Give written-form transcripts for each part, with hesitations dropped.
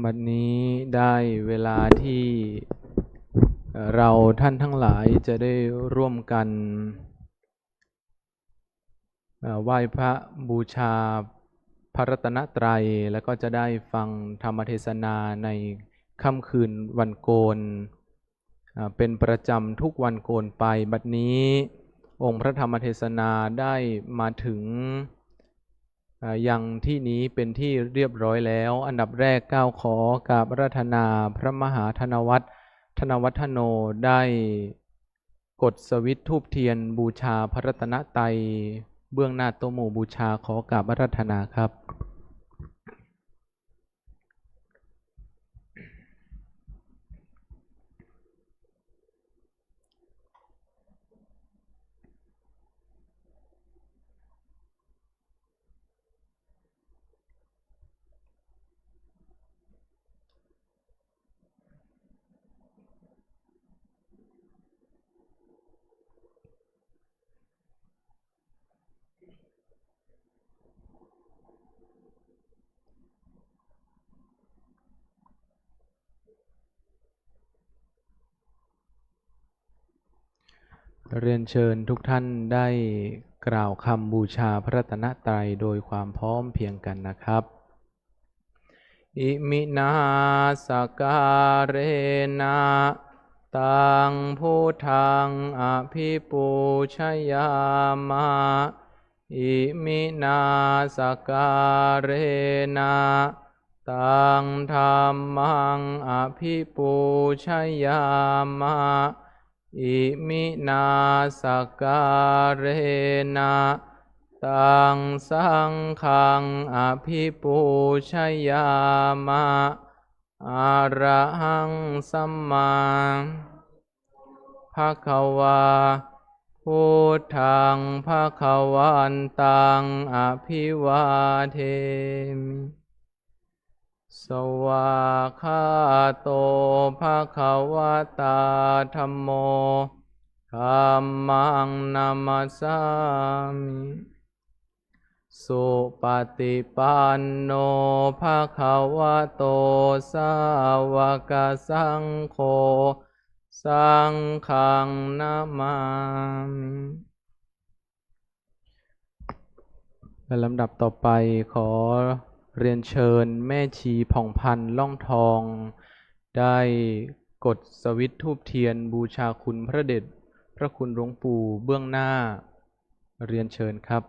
บัดนี้ได้เวลาที่เราท่านทั้งหลายจะได้ร่วมกันไหว้พระบูชาพระรัตนตรัยแล้วก็จะได้ฟังธรรมเทศนาในค่ำคืนวันโกนเป็นประจำทุกวันโกนไปบัดนี้องค์พระธรรมเทศนาได้มาถึงยังที่นี้เป็นที่เรียบร้อยแล้วอันดับแรกก้าวขอกราบอาราธนาพระมหาธนวัฒน์ธนวัฒโนได้กดสวิตช์ธูปเทียนบูชาพระรัตนตรัยเบื้องหน้าโต๊ะหมู่บูชาขอกราบอาราธนาครับเรียนเชิญทุกท่านได้กล่าวคำบูชาพระรัตนตรัยโดยความพร้อมเพรียงกันนะครับอิมินาสการเนะตังพุทธังอภิปูชยามะอิมินาสการเนะตังธัมมังอภิปูชยามะอิมินาสการเนะตังสังฆังอภิปูชยามะอะระหังสัมมาภะคะวาพุทธังภะคะวันตังอภิวาเทมิสวากขาโตภะคะวะตาธัมโมธัมมังนามัสสามิสุปฏิปันโนภะคะวะโตสาวกสังโฆสังฆังนามามิและลำดับต่อไปขอเรียนเชิญแม่ชีผ่องพันธ์ล่องทองได้กดสวิตช์ธูปเทียนบูชาคุณพระเดชพระคุณหลวงปู่เบื้องหน้าเรียนเชิญครับ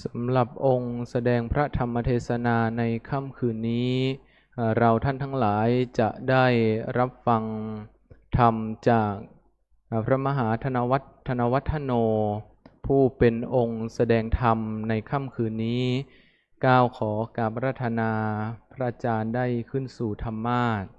สำหรับองค์แสดงพระธรรมเทศนาในค่ำคืนนี้เราท่านทั้งหลายจะได้รับฟังธรรมจากพระมหาธนวัฒโนผู้เป็นองค์แสดงธรรมในค่ำคืนนี้ก้าวขอกราบอาราธนาพระอาจารย์ได้ขึ้นสู่ธรรมาสน์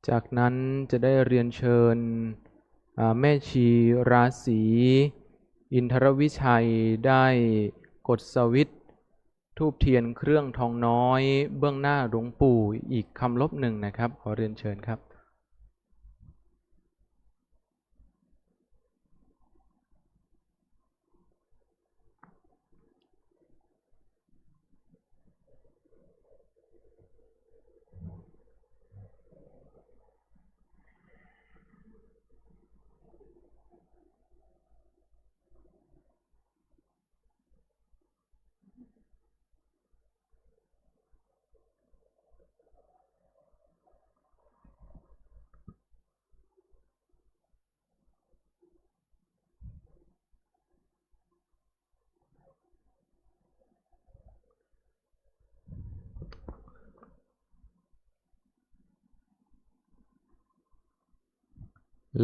จากนั้นจะได้เรียนเชิญแม่ชีราศีอินทรวิชัยได้กดสวิตช์ธูปเทียนเครื่องทองน้อยเบื้องหน้าหลวงปู่อีกคำลบหนึ่งนะครับขอเรียนเชิญครับ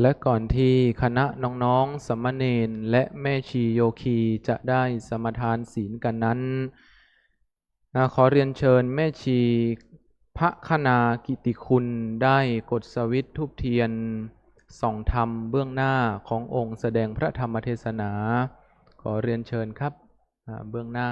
และก่อนที่คณะน้องๆสามเณรและแม่ชีโยคีจะได้สมทานศีลกันนั้นขอเรียนเชิญแม่ชีพระคณากิติคุณได้กดสวิตช์ธูปเทียนส่องธรรมเบื้องหน้าขององค์แสดงพระธรรมเทศนาขอเรียนเชิญครับเบื้องหน้า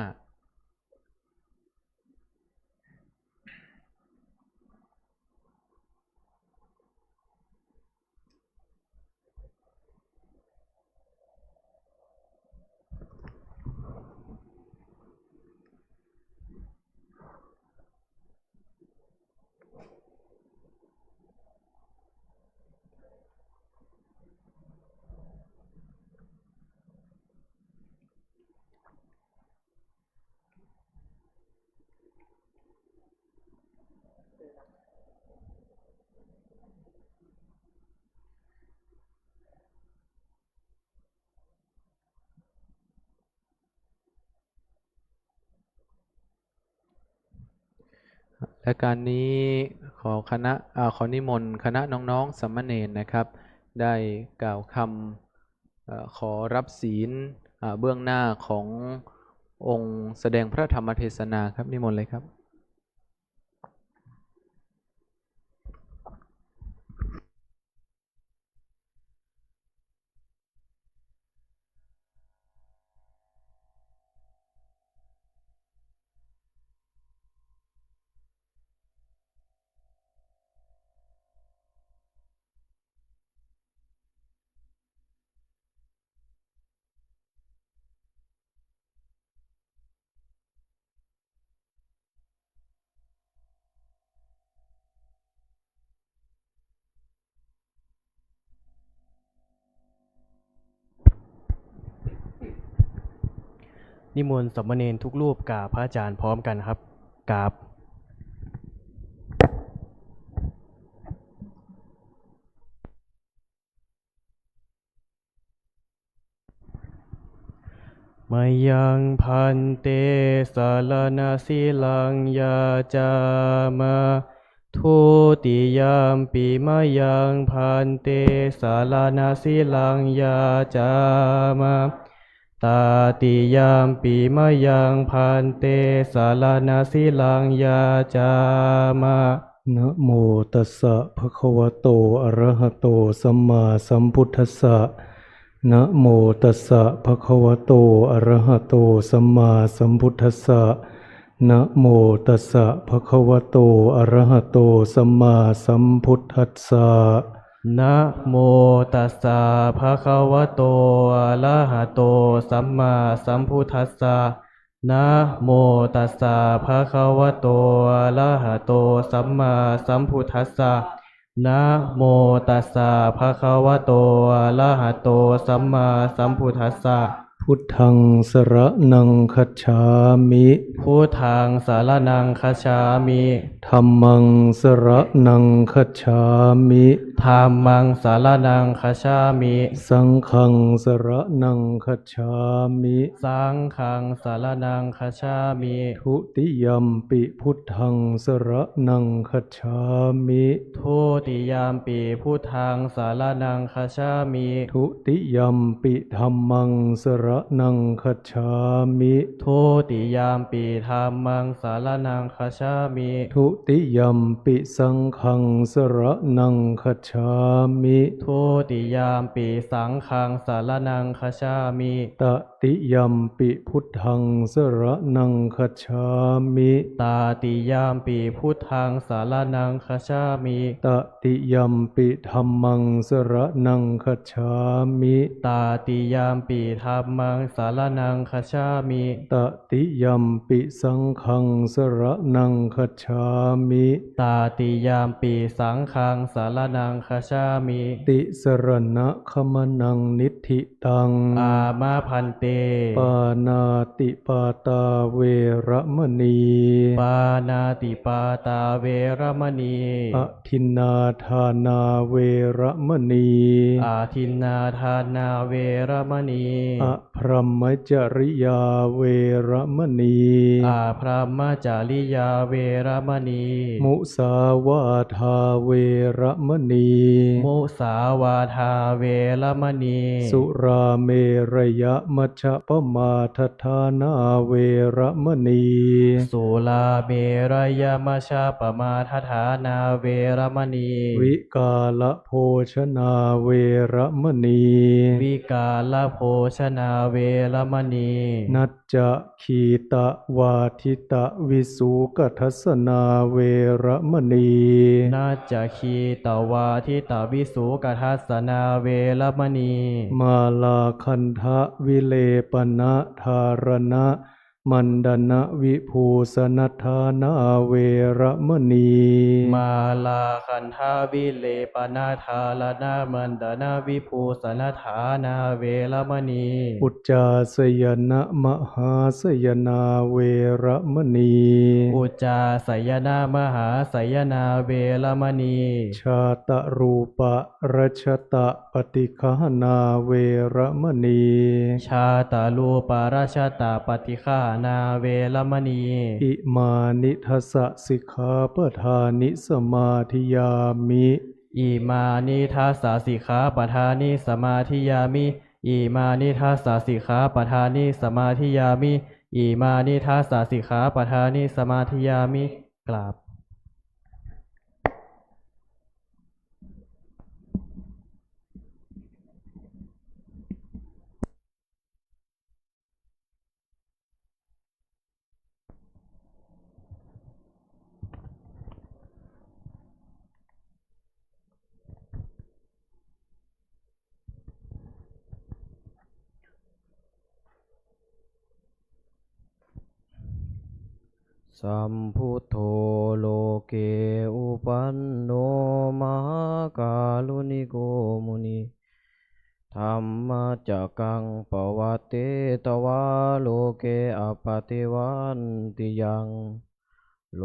และการนี้ขอนิมนต์คณะน้องๆสามเณรนะครับได้กล่าวคำขอรับศีลเบื้องหน้าขององค์แสดงพระธรรมเทศนาครับนิมนต์เลยครับนิมนต์สามเณรทุกรูปกราบพระอาจารย์พร้อมกันครับกราบมายังพันเตสารนาสิลังยาจามะทุติยามปีมายังพันเตสารนาสิลังยาจามะตาติยามปีมายังพันเตสารนาสิลังยาจามะนะโมตัสสะภะคะวะโตอะระหะโตสัมมาสัมพุทธัสสะนะโมตัสสะภะคะวะโตอะระหะโตสัมมาสัมพุทธัสสะนะโมตัสสะภะคะวะโตอะระหะโตสัมมาสัมพุทธัสสะนะโมตัสสะภะคะวะโตอะระหะโตสัมมาสัมพุทธัสสะนะโมตัสสะภะคะวะโตอะระหะโตสัมมาสัมพุทธัสสะนะโมตัสสะภะคะวะโตอะระหะโตสัมมาสัมพุทธัสสะพุทธังสรณังคัจฉามิพุทธังสรณังคัจฉามิธัมมังสรณังคัจฉามิ ธัมมังสารนังคัจฉามิ สังฆังสรณังคัจฉามิ สังฆังสารนังคัจฉามิ ทุติยัมปิพุทธังสรณังคัจฉามิ ทุติยามปีพุทธังสารนังคัจฉามิ ทุติยัมปิธัมมังสรณังคัจฉามิ ทุติยามปีธัมมังสารนังคัจฉามิ ทุติยัมปิสังฆังสรณังคัจฉามิ ทุติยามปีสังฆังสารนังคัจฉามิ ตติยัมปิพุทธังสรณังคัจฉามิ ตาติยามปีพุทธังสารนังคัจฉามิ ตติยัมปิธัมมังสรณังคัจฉามิ ตาติยามปีธัมมังสารนังคัจฉามิ ตติยัมปิสังฆังสรณังคัจฉามิ ตาติยามปีสังฆังสารนังคัจฉามิ ติสรณะขมนังนิทธิตัง อามาพันเต ปานาติปาตาเวระมณี ปานาติปาตาเวรมณี อทินนาทานาเวระมณี อาทินนาทานาเวรมณี อพรหมจริยาเวระมณี อาพรหมจาริยาเวรมณี มุสาวาทาเวระมณี มุสาวาทาเวรมณี สุราเมรยมัชฌปมาทฐานาเวระมณี สุลาเมรยมัชฌปมาทฐานาเวรมณี วิกาลโภชนาเวระมณี วิกาลโภชนาเวรมณี นัจจะขีตะวาทิตะวิสุกทัสสนาเวระมณี นาจคีตวาทิตาวิสุกทัสสนาเวรมณี มาลาคันทะวิเลปนะธารณะมันดนะวิภูสนัทานาเวระมณี มาลาคันทาวิเลปนาธาลนามันดนาวิภูสนฐานาเวรมณี อุจจาสยนะมหาสยนาเวระมณี อุจจาสยนามหาสยนาเวรมณี ชาตรูปะรัชตะปฏิคหนาเวระมณี ชาตาลูปาราชตาปฏิฆานาเวรมณี อิมานิทัสสะสิกขาปทานิสมาธิยามิ อิมานิทัสสะสิกขาปทานิสมาธิยามิอิมานิทัสสะสิกขาปทานิสมาธิยามิอิมานิทัสสะสิกขาปทานิสมาธิยามิกราบสัมพุทโธโลเกอุปันโนมหากาลุนิโกมุนีธัมมาจักกังปวัตเตตวาโลเกอปฏิวันติยังโล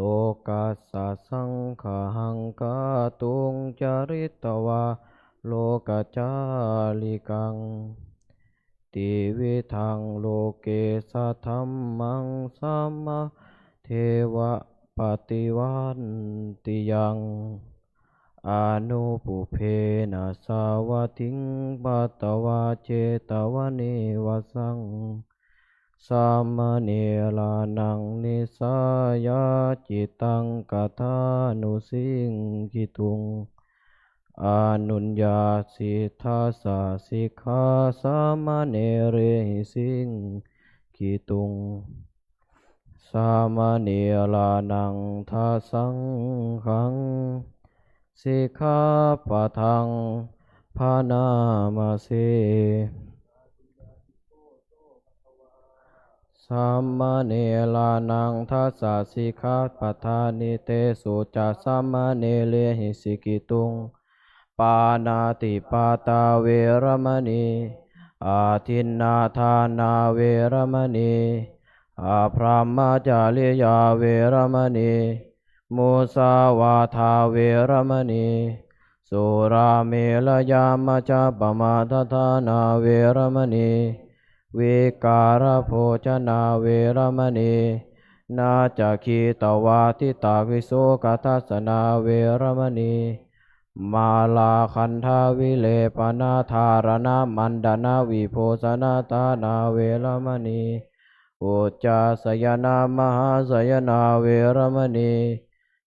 กัสสะสังฆังกาตุงจริตวาโลกจาลิกังติวิทังโลเกสัทธัมมังสัมมาเทวะปฏิวันติยังอานุปุเพนะสาวัติงปัตตวาเจตวเนวสังสามเณรานังนิสายาจิตังกทานุสิงคิตุงอานุญญาสิทธาสาสิกขาสามเณเรหิสิงคิตุงสามเณรานังทัสสังขังสิกขาปะทังภานามาเสสัมมาเนรานังทัสสะสิกขาปทานิเตสุจัสสัมมาเนเลหิสิกิตุงปานาติปาตาเวรมณีอาทินนาทานาเวรมณีอาพรหมจาริยาเวรมณีมุสาวาทาเวรมณี สุราเมรยามจาปมาทฐานาเวรมณีวิการโภชนาเวรมณีนาจาคีตวาทิตาวิโสกัสสนาเวรมณีมาลาคันธาวิเลปนาธารณมันดนาวิโภสนาตานาเวรมณีอุจจาสยนามหาสยนาเวรมณี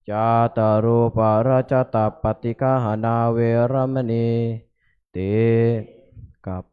จาตารุปาราชตปฏิกหนาเวรมณีเตกับ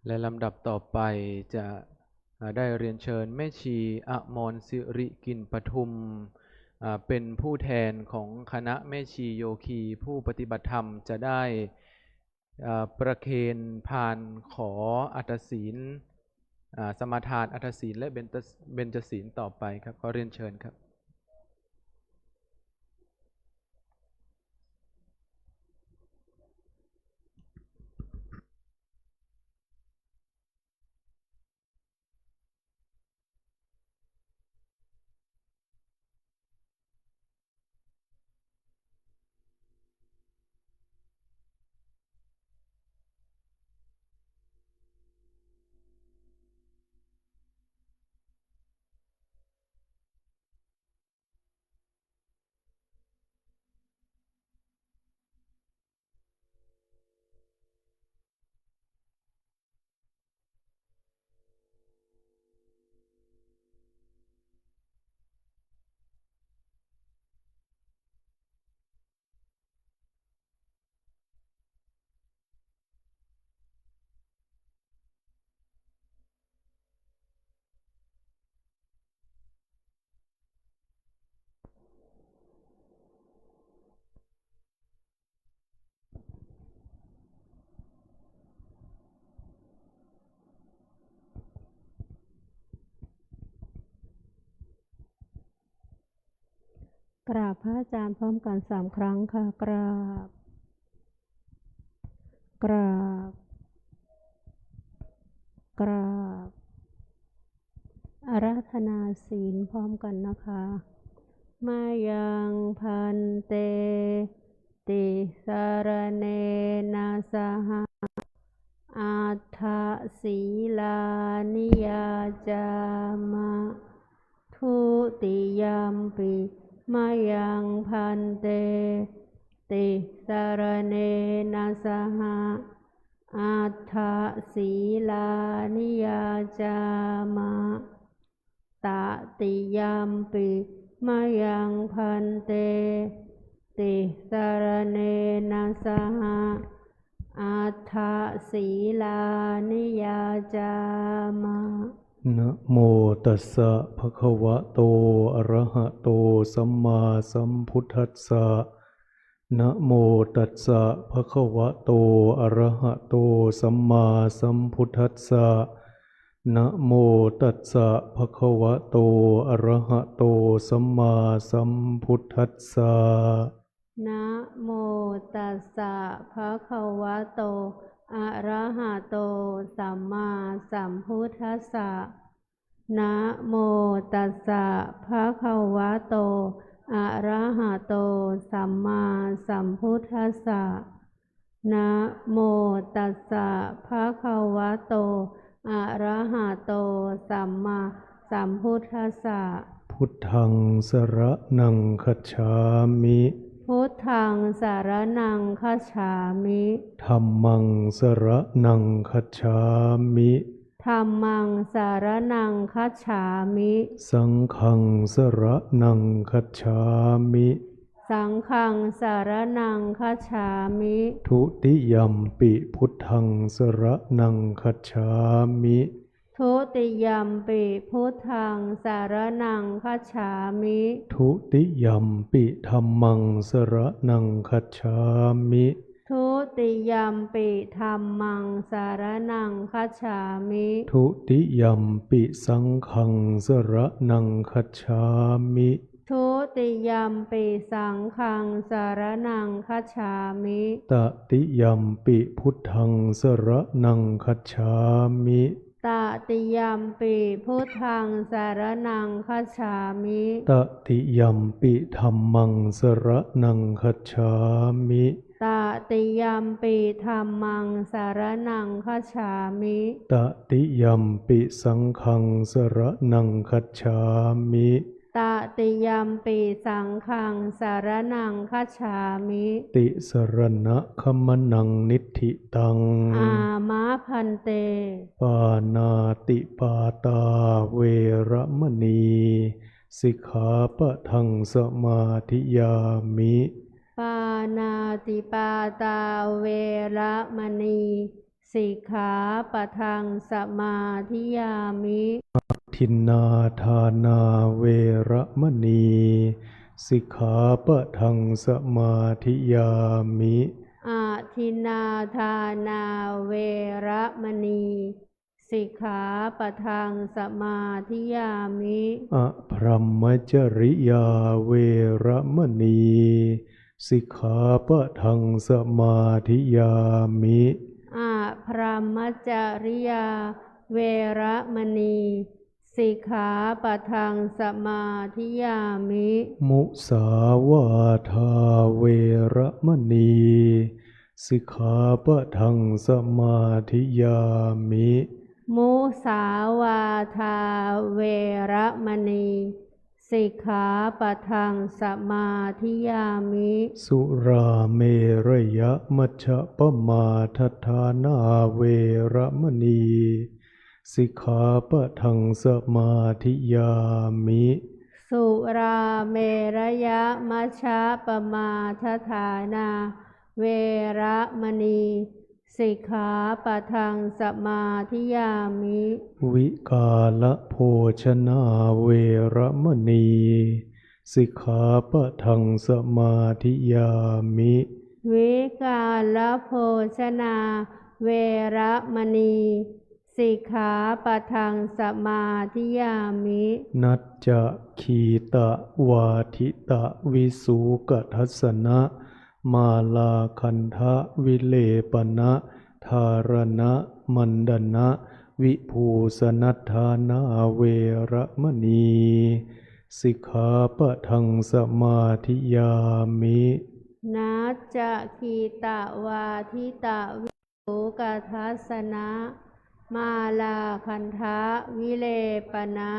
และลำดับต่อไปจะได้เรียนเชิญแม่ชีอมรสิริกินปทุมเป็นผู้แทนของคณะแม่ชีโยคีผู้ปฏิบัติธรรมจะได้ประเคนพานขออัตศีลสมาทานอัตศีลและเบญจศีลต่อไปครับขอเรียนเชิญครับกราบพระอาจารย์พร้อมกัน3 ครั้งค่ะกราบกราบกราบอาราธนาศีลพร้อมกันนะคะมายังพันเตติสารเนนะสหอัฏฐศีลานิยาจามะทุติยัมปิมายังพันเตติสารเนนะสหอัฏฐศีลานิยาจามะตติยัมปิมายังพันเตติสารเนนะสหอัฏฐศีลานิยาจามะนะโมตัสสะภะคะวะโตอะระหะโตสัมมาสัมพุทธัสสะนะโมตัสสะภะคะวะโตอะระหะโตสัมมาสัมพุทธัสสะนะโมตัสสะภะคะวะโตอะระหะโตสัมมาสัมพุทธัสสะนะโมตัสสะภะคะวะโตอะระหะโตสัมมาสัมพุทธัสสะนะโมตัสสะภะคะวะโตอะระหะโตสัมมาสัมพุทธัสสะนะโมตัสสะภะคะวะโตอะระหะโตสัมมาสัมพุทธัสสะพุทธังสรณังคัจฉามิพุทธังสารนังคัจฉามิธัมมังสรณังคัจฉามิธัมมังสารนังคัจฉามิสังฆังสรณังคัจฉามิ สังฆังสารนังคัจฉามิ ทุติยัมปิพุทธังสรณังคัจฉามิ ทุติยัมปิพุทธังสารนังคัจฉามิ ทุติยัมปิธัมมังสรณังคัจฉามิ ทุติยัมปิธัมมังสารนังคัจฉามิ ทุติยัมปิสังฆังสรณังคัจฉามิ ทุติยัมปิสังฆังสารนังคัจฉามิ ตติยัมปิพุทธังสรณังคัจฉามิ ตติยัมปิพุทธังสารนังคัจฉามิ ตติยัมปิธัมมังสรณังคัจฉามิ ตติยัมปิธัมมังสารนังคัจฉามิ ตติยัมปิสังฆังสรณังคัจฉามิ ตติยัมปิสังฆังสารนังคัจฉามิ ติสรณะคัมมนังนิธิตัง อามะพันเต ปานาติปาตาเวระมณีสิกขาปะทังสมาธิยามิ ปานาติปาตาเวระมณีสิกขาปะทังสมาธิยามิ ทินนาทานาเวระมณีสิกขาปะทังสมาธิยามิ อาทินนาทานาเวระมณีสิกขาปะทังสมาธิยามิ อภรหมจริยาเวระมณีสิกขาปะทังสมาธิยามิ อาพรหมจริยาเวระมณีสิกขาปะทังสมาธิยามิ มุสาวาทาเวระมณีสิกขาปะทังสมาธิยามิ มุสาวาทาเวระมณีสิกขาปะทังสมาธิยามิ สุราเมรยมัชฌะปมาทฐานาเวระมณีสิกขาปะทังสมาธิยามิ สุราเมรยมัชฌะปมาทฐานาเวระมณีสิกขาปะทังสมาธิยามิ วิกาลโภชนาเวระมณีสิกขาปะทังสมาธิยามิ วิกาลโภชนาเวระมณีสิกขาปะทังสมาธิยามิ นัจจะขีตะวาทิตะวิสูกทัสสนะมาลาคันทะวิเลปนะธารณะมันดนะวิภูสนัทธานาเวระมณีสิกขาปะทังสมาธิยามิ นัจจะคีตะวาทิตะวิสุกทัสสนะมาลาคันทะวิเลปนะ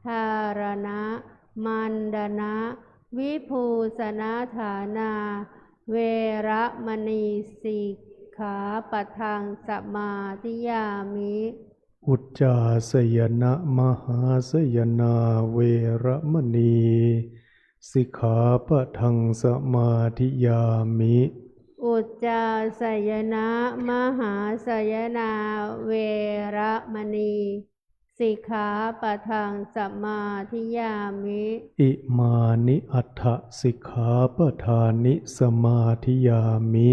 ธารณะมันดนะวิภูสนาฐานาเวระมณีสิกขาปะทังสมาธิยามิ อุจจาสยนะมหาสยนาเวระมณีสิกขาปะทังสมาธิยามิ อุจจาสยนะมหาสยนาเวระมณีสิกขาปะทังสมาธิยามิ อิมานิอัฏฐสิกขาปทานิสมาธิยามิ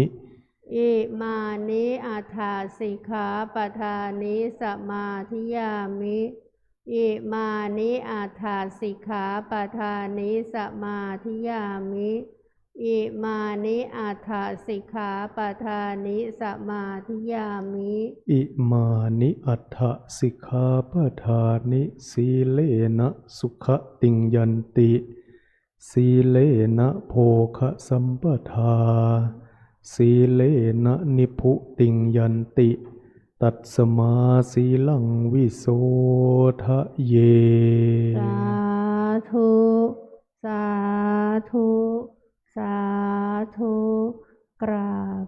อิมานิอัฏฐสิกขาปทานิสมาธิยามิอิมานิอัฏฐสิกขาปทานิสมาธิยามิอิมานิอัฏฐสิกขาปทานิสมาธิยามิ อิมานิอัฏฐสิกขาปทานิสีเลนะสุขติงยันติสีเลนะโภคะสัมปทาสีเลนะนิพพุติงยันติตัสสมาสีลังวิโสทะเย สาธุสาธุสาธุกราบ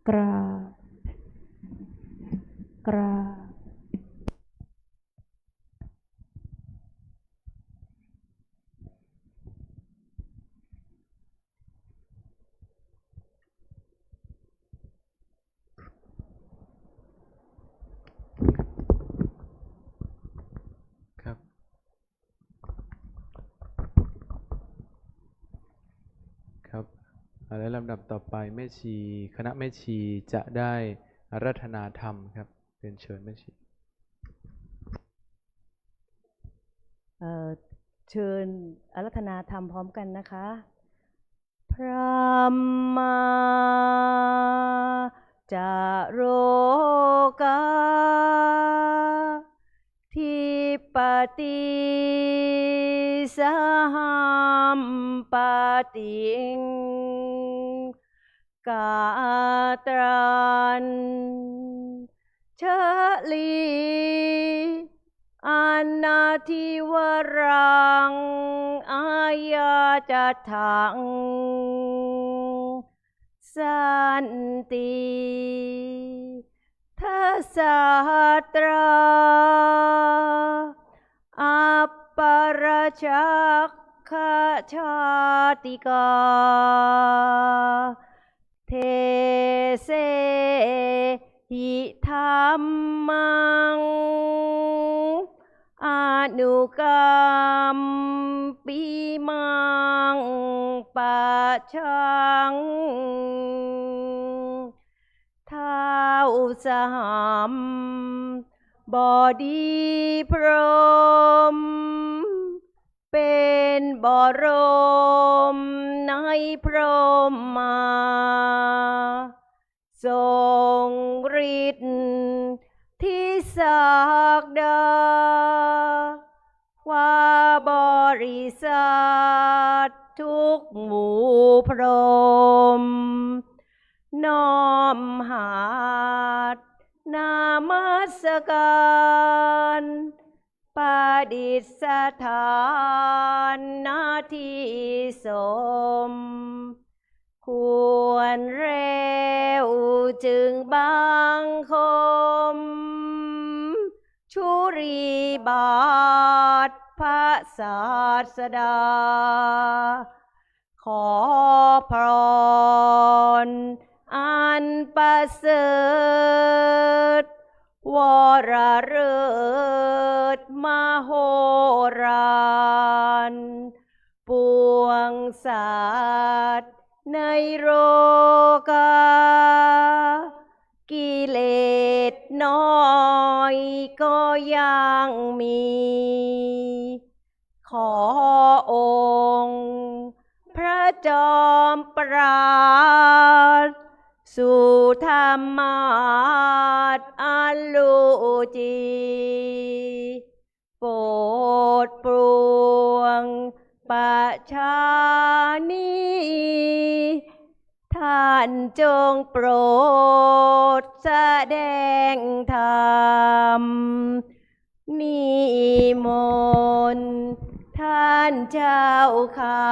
กราบกราบ และลำดับต่อไปแม่ชีคณะแม่ชีจะได้อาราธนาธรรมครับเรียนเชิญแม่ชีเชิญอาราธนาธรรมพร้อมกันนะคะพระมาจาโรกาทิปติสหัมปติงกาตรันเชลีอานาทิวรังอายาจัตถังสันติทัสสะตราอัปปรชักขชาติกาเทเสหิธรรมังอนุกรรมปิมังปัจฉังท้าวสหัมบดีพรหมเป็นบรมในพรหมาทรงฤทธิ์ที่ศักดาความบริสัทธิ์ทุกหมู่พรหมน้อมหาดนามัสการประดิษฐานนาที่สมควรเร็วจึงบังคมชุรีบาทพระศาสดาขอพรอันประเสริฐวรเลิศมโหฬารปวงสัตว์ในโลกากิเลสน้อยก็ยังมีขอองค์พระจอมปราดสู่ธรรมาสอันลูจีโปรดปรวงประชานีท่านจงโปรดแสดงธรรมนิมนต์ท่านเจ้าขา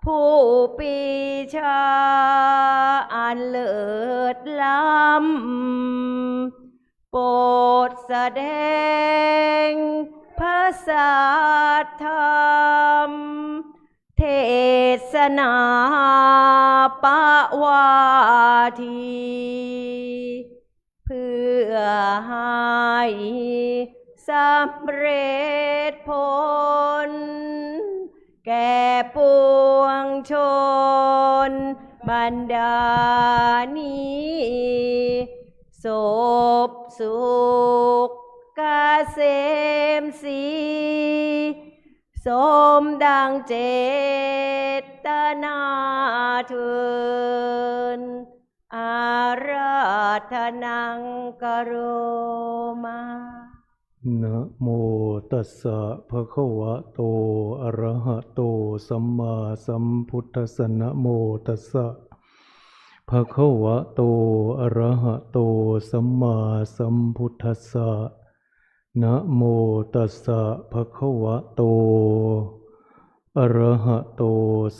ผู้ปีชาอันเลิศล้ำโปรดแสดงพระสัทธรรมเทศนาปวาทีเพื่อให้สำเร็จผลแก่ปวงชนบรรดานี้ศพสุขเกษมศรีสมดังเจตนาเถิดอาราธนังกโรมานะโมตัสสะภะคะวะโตอะระหะโตสัมมาสัมพุทธัสสะนะโมตัสสะภะคะวะโตอะระหะโตสัมมาสัมพุทธัสสะนะโมตัสสะภะคะวะโตอะระหะโต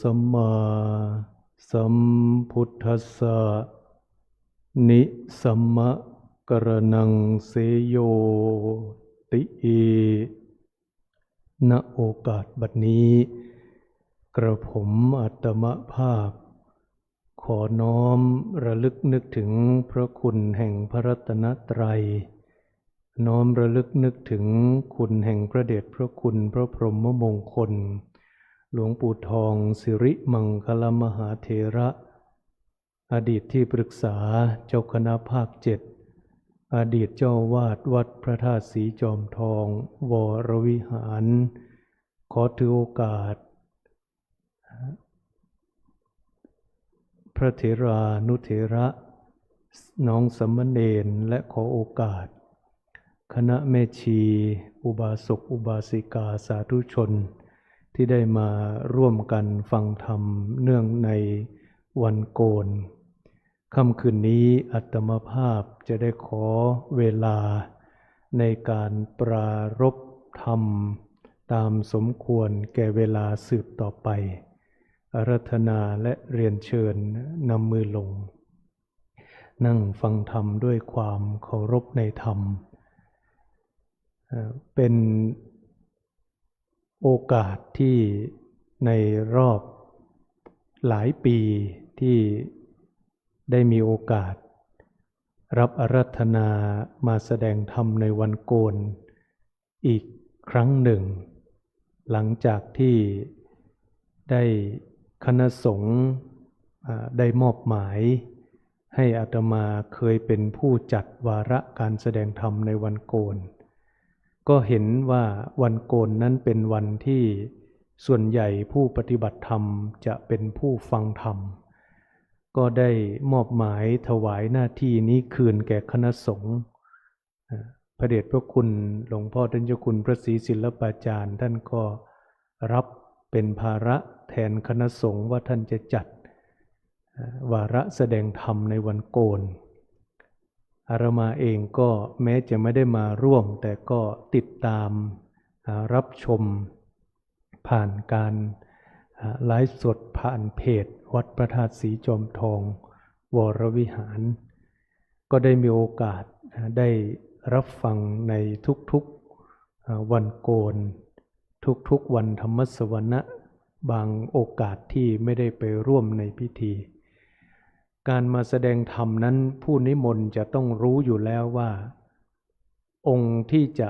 สัมมาสัมพุทธัสสะนิสัมมะกรณังเสโยติณโอกาสบัดนี้กระผมอัตมภาพขอน้อมระลึกนึกถึงพระคุณแห่งพระรัตนตรัยน้อมระลึกนึกถึงคุณแห่งพระเดชพระคุณพระพรหมมงคล หลวงปู่ทองสิริมังคลมหาเถระอดีตที่ปรึกษาเจ้าคณะภาค7อดีตเจ้าวาดวัดพระธาตุสีจอมทองวรวิหารขอถือโอกาสพระเถรานุเถระน้องสามเณรและขอโอกาสคณะแม่ชีอุบาสกอุบาสิกาสาธุชนที่ได้มาร่วมกันฟังธรรมเนื่องในวันโกนค่ำคืนนี้อาตมาภาพจะได้ขอเวลาในการปรารภธรรมตามสมควรแก่เวลาสืบต่อไปอาราธนาและเรียนเชิญนำมือลงนั่งฟังธรรมด้วยความเคารพในธรรมเป็นโอกาสที่ในรอบหลายปีที่ได้มีโอกาสรับอาราธนามาแสดงธรรมในวันโกนอีกครั้งหนึ่งหลังจากที่ได้คณะสงฆ์ได้มอบหมายให้อาตมาเคยเป็นผู้จัดวาระการแสดงธรรมในวันโกนก็เห็นว่าวันโกนนั้นเป็นวันที่ส่วนใหญ่ผู้ปฏิบัติธรรมจะเป็นผู้ฟังธรรมก็ได้มอบหมายถวายหน้าที่นี้คืนแก่คณะสงฆ์พระเดชพระคุณหลวงพ่อท่านเจ้าคุณพระศรีศิลปาจารย์ท่านก็รับเป็นภาระแทนคณะสงฆ์ว่าท่านจะจัดวาระแสดงธรรมในวันโกนอาตมาเองก็แม้จะไม่ได้มาร่วมแต่ก็ติดตามรับชมผ่านการไลฟ์สดผ่านเพจวัดพระธาตุสีจอมทองวรวิหารก็ได้มีโอกาสได้รับฟังในทุกๆวันโกนทุกๆวันธรรมสวนะบางโอกาสที่ไม่ได้ไปร่วมในพิธีการมาแสดงธรรมนั้นผู้นิมนต์จะต้องรู้อยู่แล้วว่าองค์ที่จะ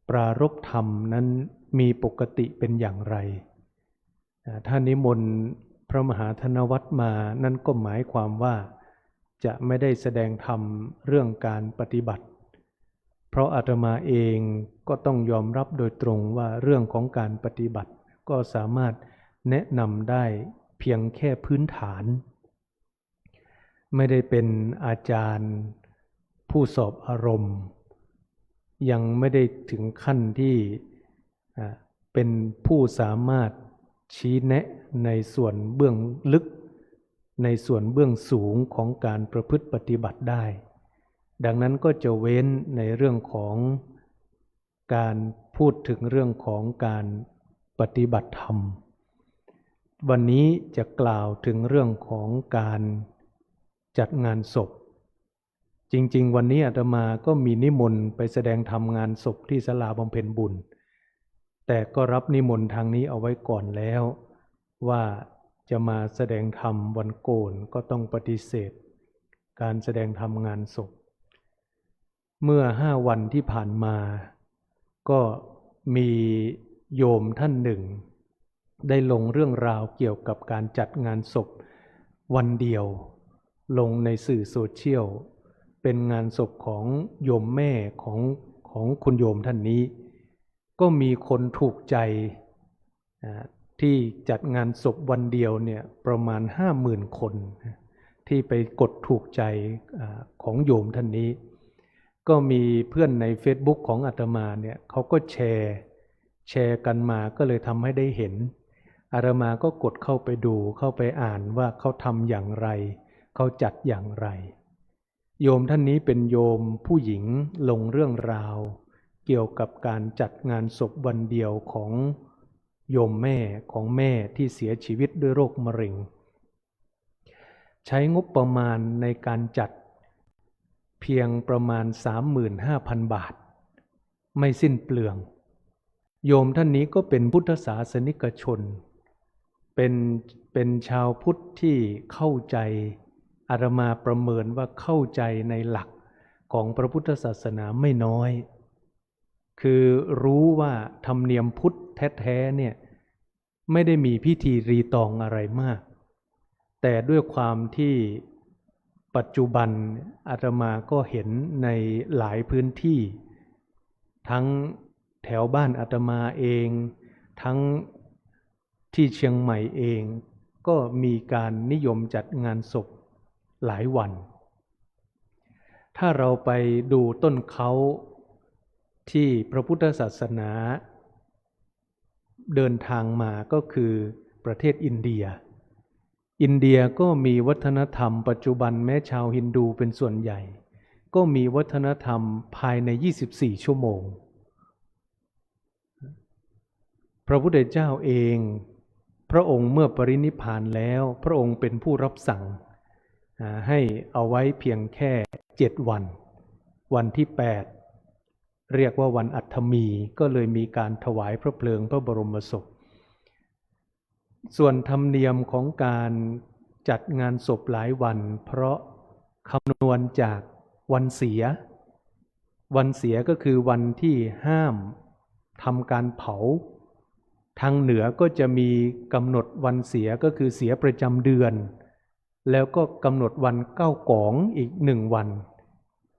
ปรารภธรรมนั้นมีปกติเป็นอย่างไรถ้านิมนต์พระมหาธนวัตรมานั่นก็หมายความว่าจะไม่ได้แสดงธรรมเรื่องการปฏิบัติเพราะอาตมาเองก็ต้องยอมรับโดยตรงว่าเรื่องของการปฏิบัติก็สามารถแนะนำได้เพียงแค่พื้นฐานไม่ได้เป็นอาจารย์ผู้สอบอารมณ์ยังไม่ได้ถึงขั้นที่เป็นผู้สามารถชี้แนะในส่วนเบื้องลึกในส่วนเบื้องสูงของการประพฤติปฏิบัติได้ดังนั้นก็จะเว้นในเรื่องของการพูดถึงเรื่องของการปฏิบัติธรรมวันนี้จะกล่าวถึงเรื่องของการจัดงานศพจริงๆวันนี้อาตมาก็มีนิมนต์ไปแสดงธรรมงานศพที่ศาลาบำเพ็ญบุญแต่ก็รับนิมนต์ทางนี้เอาไว้ก่อนแล้วว่าจะมาแสดงธรรมวันโกนก็ต้องปฏิเสธการแสดงธรรมงานศพเมื่อ5 วันที่ผ่านมาก็มีโยมท่านหนึ่งได้ลงเรื่องราวเกี่ยวกับการจัดงานศพวันเดียวลงในสื่อโซเชียลเป็นงานศพของโยมแม่ของคุณโยมท่านนี้ก็มีคนถูกใจที่จัดงานศพวันเดียวเนี่ยประมาณ 50,000 คนที่ไปกดถูกใจของโยมท่านนี้ก็มีเพื่อนใน Facebook ของอาตมาเนี่ยเขาก็แชร์กันมาก็เลยทำให้ได้เห็นอาตมาก็กดเข้าไปดูเข้าไปอ่านว่าเขาทำอย่างไรเขาจัดอย่างไรโยมท่านนี้เป็นโยมผู้หญิงลงเรื่องราวเกี่ยวกับการจัดงานศพวันเดียวของโยมแม่ของแม่ที่เสียชีวิตด้วยโรคมะเร็งใช้งบประมาณในการจัดเพียงประมาณ 35,000 บาทไม่สิ้นเปลืองโยมท่านนี้ก็เป็นพุทธศาสนิกชนเป็นชาวพุทธที่เข้าใจอาตมาประเมินว่าเข้าใจในหลักของพระพุทธศาสนาไม่น้อยคือรู้ว่าธรรมเนียมพุทธแท้ๆเนี่ย ไม่ได้มีพิธีรีตองอะไรมากแต่ด้วยความที่ปัจจุบันอาตมาก็เห็นในหลายพื้นที่ทั้งแถวบ้านอาตมาเองทั้งที่เชียงใหม่เองก็มีการนิยมจัดงานศพหลายวันถ้าเราไปดูต้นเขาที่พระพุทธศาสนาเดินทางมาก็คือประเทศอินเดียก็มีวัฒนธรรมปัจจุบันแม้ชาวฮินดูเป็นส่วนใหญ่ก็มีวัฒนธรรมภายใน24ชั่วโมงพระพุทธเจ้าเองพระองค์เมื่อปรินิพพานแล้วพระองค์เป็นผู้รับสั่งให้เอาไว้เพียงแค่7วันวันที่8เรียกว่าวันอัฐมีก็เลยมีการถวายพระเพลิงพระบรมศพส่วนธรรมเนียมของการจัดงานศพหลายวันเพราะคำนวณจากวันเสียก็คือวันที่ห้ามทำการเผาทางเหนือก็จะมีกำหนดวันเสียก็คือเสียประจำเดือนแล้วก็กำหนดวันเก้ากองอีก1วัน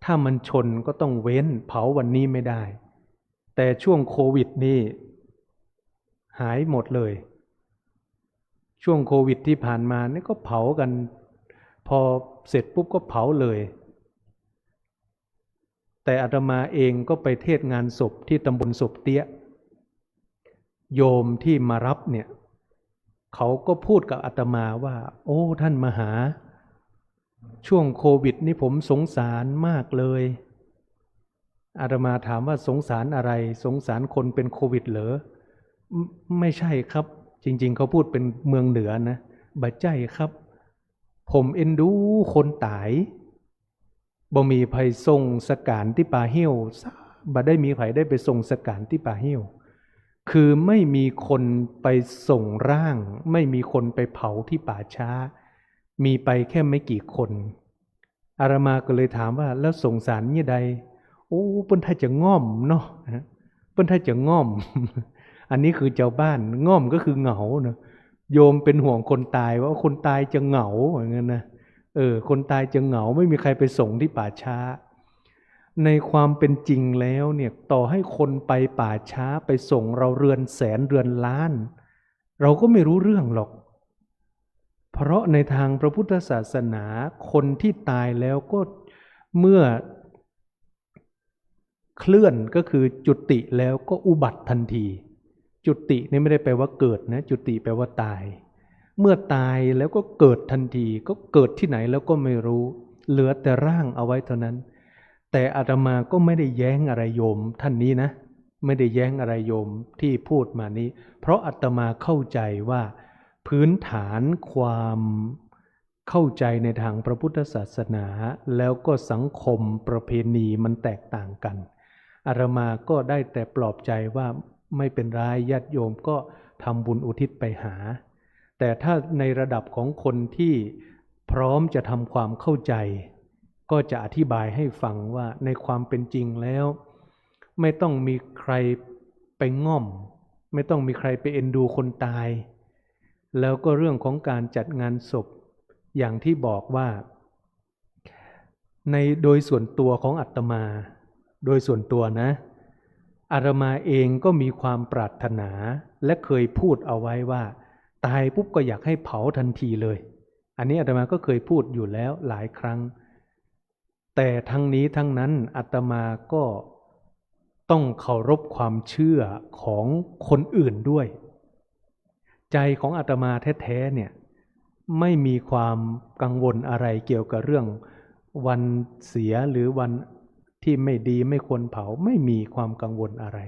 ถ้ามันชนก็ต้องเว้นเผาวันนี้ไม่ได้แต่ช่วงโควิดนี่หายหมดเลยช่วงโควิดที่ผ่านมานี่ก็เผากันพอเสร็จปุ๊บก็เผาเลยแต่อาตมาเองก็ไปเทศงานศพที่ตำบลศพเตี้ยโยมที่มารับเนี่ยเขาก็พูดกับอาตมาว่าโอ้ท่านมหาช่วงโควิดนี่ผมสงสารมากเลยอาตมาถามว่าสงสารอะไรสงสารคนเป็นโควิดเหรอไม่ใช่ครับจริงๆเขาพูดเป็นเมืองเหนือนะบ่ใจครับผมเอ็นดูคนตายบ่มีไผส่งสการที่ป่าเหี้ยวบ่ได้มีไผได้ไปส่งสการที่ป่าเหี้ยวคือไม่มีคนไปส่งร่างไม่มีคนไปเผาที่ป่าช้ามีไปแค่ไม่กี่คนอาตมาก็เลยถามว่าแล้วสงสารยี่ใดโอ้เปิ้นถ้าจะง่อมเนาะเปิ้นถ้าจะง่อมอันนี้คือเจ้าบ้านง่อมก็คือเหงาเนาะโยมเป็นห่วงคนตายว่าคนตายจะเหงาอย่างนั้นนะคนตายจะเหงาไม่มีใครไปส่งที่ป่าช้าในความเป็นจริงแล้วเนี่ยต่อให้คนไปป่าช้าไปส่งเราเรือนแสนเรือนล้านเราก็ไม่รู้เรื่องหรอกเพราะในทางพระพุทธศาสนาคนที่ตายแล้วก็เมื่อเคลื่อนก็คือจุติแล้วก็อุบัติทันทีจุตินี่ไม่ได้แปลว่าเกิดนะจุติแปลว่าตายเมื่อตายแล้วก็เกิดทันทีก็เกิดที่ไหนแล้วก็ไม่รู้เหลือแต่ร่างเอาไว้เท่านั้นแต่อาตมาก็ไม่ได้แย้งอะไรโยมท่านนี้นะไม่ได้แย้งอะไรโยมที่พูดมานี้เพราะอาตมาเข้าใจว่าพื้นฐานความเข้าใจในทางพระพุทธศาสนาแล้วก็สังคมประเพณีมันแตกต่างกันอาตมาก็ได้แต่ปลอบใจว่าไม่เป็นไรญาติโยมก็ทำบุญอุทิศไปหาแต่ถ้าในระดับของคนที่พร้อมจะทำความเข้าใจก็จะอธิบายให้ฟังว่าในความเป็นจริงแล้วไม่ต้องมีใครไปง่อมไม่ต้องมีใครไปเอ็นดูคนตายแล้วก็เรื่องของการจัดงานศพอย่างที่บอกว่าโดยส่วนตัวของอาตมาโดยส่วนตัวนะอาตมาเองก็มีความปรารถนาและเคยพูดเอาไว้ว่าตายปุ๊บก็อยากให้เผาทันทีเลยอันนี้อาตมาก็เคยพูดอยู่แล้วหลายครั้งแต่ทั้งนี้ทั้งนั้นอาตมาก็ต้องเคารพความเชื่อของคนอื่นด้วยใจของอาตมาแท้ๆเนี่ยไม่มีความกังวลอะไรเกี่ยวกับเรื่องวันเสียหรือวันที่ไม่ดีไม่ควรเผาไม่มีความกังวลอะไร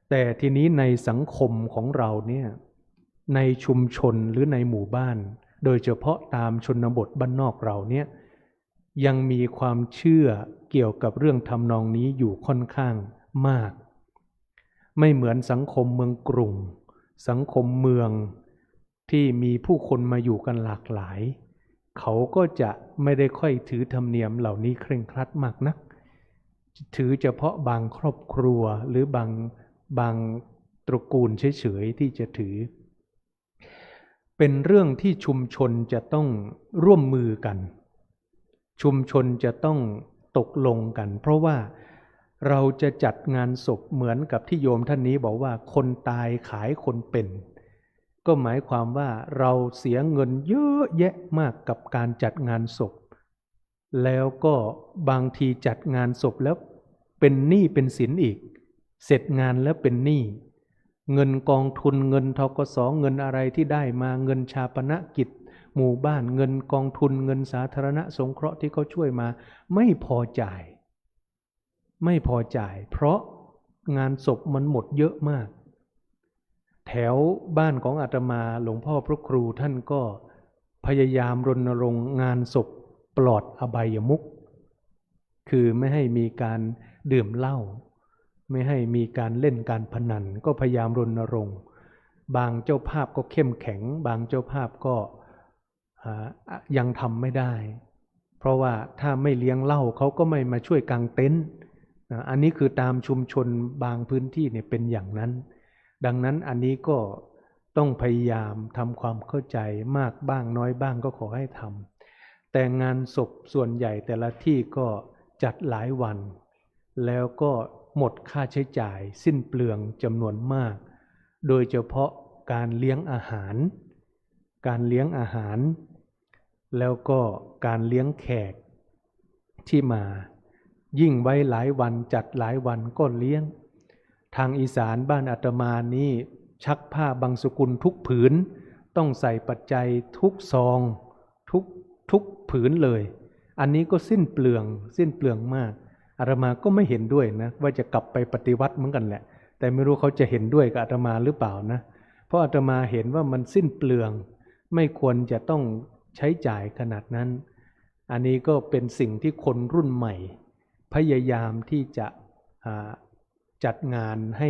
แต่ทีนี้ในสังคมของเราเนี่ยในชุมชนหรือในหมู่บ้านโดยเฉพาะตามชนบทบ้านนอกเราเนี่ยยังมีความเชื่อเกี่ยวกับเรื่องทำนองนี้อยู่ค่อนข้างมากไม่เหมือนสังคมเมืองกรุงสังคมเมืองที่มีผู้คนมาอยู่กันหลากหลายเขาก็จะไม่ได้ค่อยถือธรรมเนียมเหล่านี้เคร่งครัดมากนักถือเฉพาะบางครอบครัวหรือบางตระกูลเฉยๆที่จะถือ เป็นเรื่องที่ชุมชนจะต้องร่วมมือกันชุมชนจะต้องตกลงกันเพราะว่าเราจะจัดงานศพเหมือนกับที่โยมท่านนี้บอกว่าคนตายขายคนเป็นก็หมายความว่าเราเสียเงินเยอะแยะมากกับการจัดงานศพแล้วก็บางทีจัดงานศพแล้วเป็นหนี้เป็นสินอีกเสร็จงานแล้วเป็นหนี้เงินกองทุนเงินธกส.เงินอะไรที่ได้มาเงินชาปนกิจหมู่บ้านเงินกองทุนเงินสาธารณสงเคราะห์ที่เขาช่วยมาไม่พอจ่ายเพราะงานศพมันหมดเยอะมากแถวบ้านของอาตมาหลวงพ่อพระครูท่านก็พยายามรณรงค์งานศพปลอดอบายมุขคือไม่ให้มีการดื่มเหล้าไม่ให้มีการเล่นการพนันก็พยายามรณรงค์บางเจ้าภาพก็เข้มแข็งบางเจ้าภาพก็ยังทำไม่ได้เพราะว่าถ้าไม่เลี้ยงเหล้าเขาก็ไม่มาช่วยกางเต็นท์อันนี้คือตามชุมชนบางพื้นที่เนี่ยเป็นอย่างนั้นดังนั้นอันนี้ก็ต้องพยายามทำความเข้าใจมากบ้างน้อยบ้างก็ขอให้ทำแต่งานศพส่วนใหญ่แต่ละที่ก็จัดหลายวันแล้วก็หมดค่าใช้จ่ายสิ้นเปลืองจำนวนมากโดยเฉพาะการเลี้ยงอาหารแล้วก็การเลี้ยงแขกที่มายิ่งไว้หลายวันจัดหลายวันก็เลี้ยงทางอีสานบ้านอาตมานี้ชักผ้าบางสกุลทุกผืนต้องใส่ปัจจัยทุกซองทุกผืนเลยอันนี้ก็สิ้นเปลืองมากอาตมาก็ไม่เห็นด้วยนะว่าจะกลับไปปฏิวัติเหมือนกันแหละแต่ไม่รู้เขาจะเห็นด้วยกับอาตมาหรือเปล่านะเพราะอาตมาเห็นว่ามันสิ้นเปลืองไม่ควรจะต้องใช้จ่ายขนาดนั้นอันนี้ก็เป็นสิ่งที่คนรุ่นใหม่พยายามที่จะจัดงานใ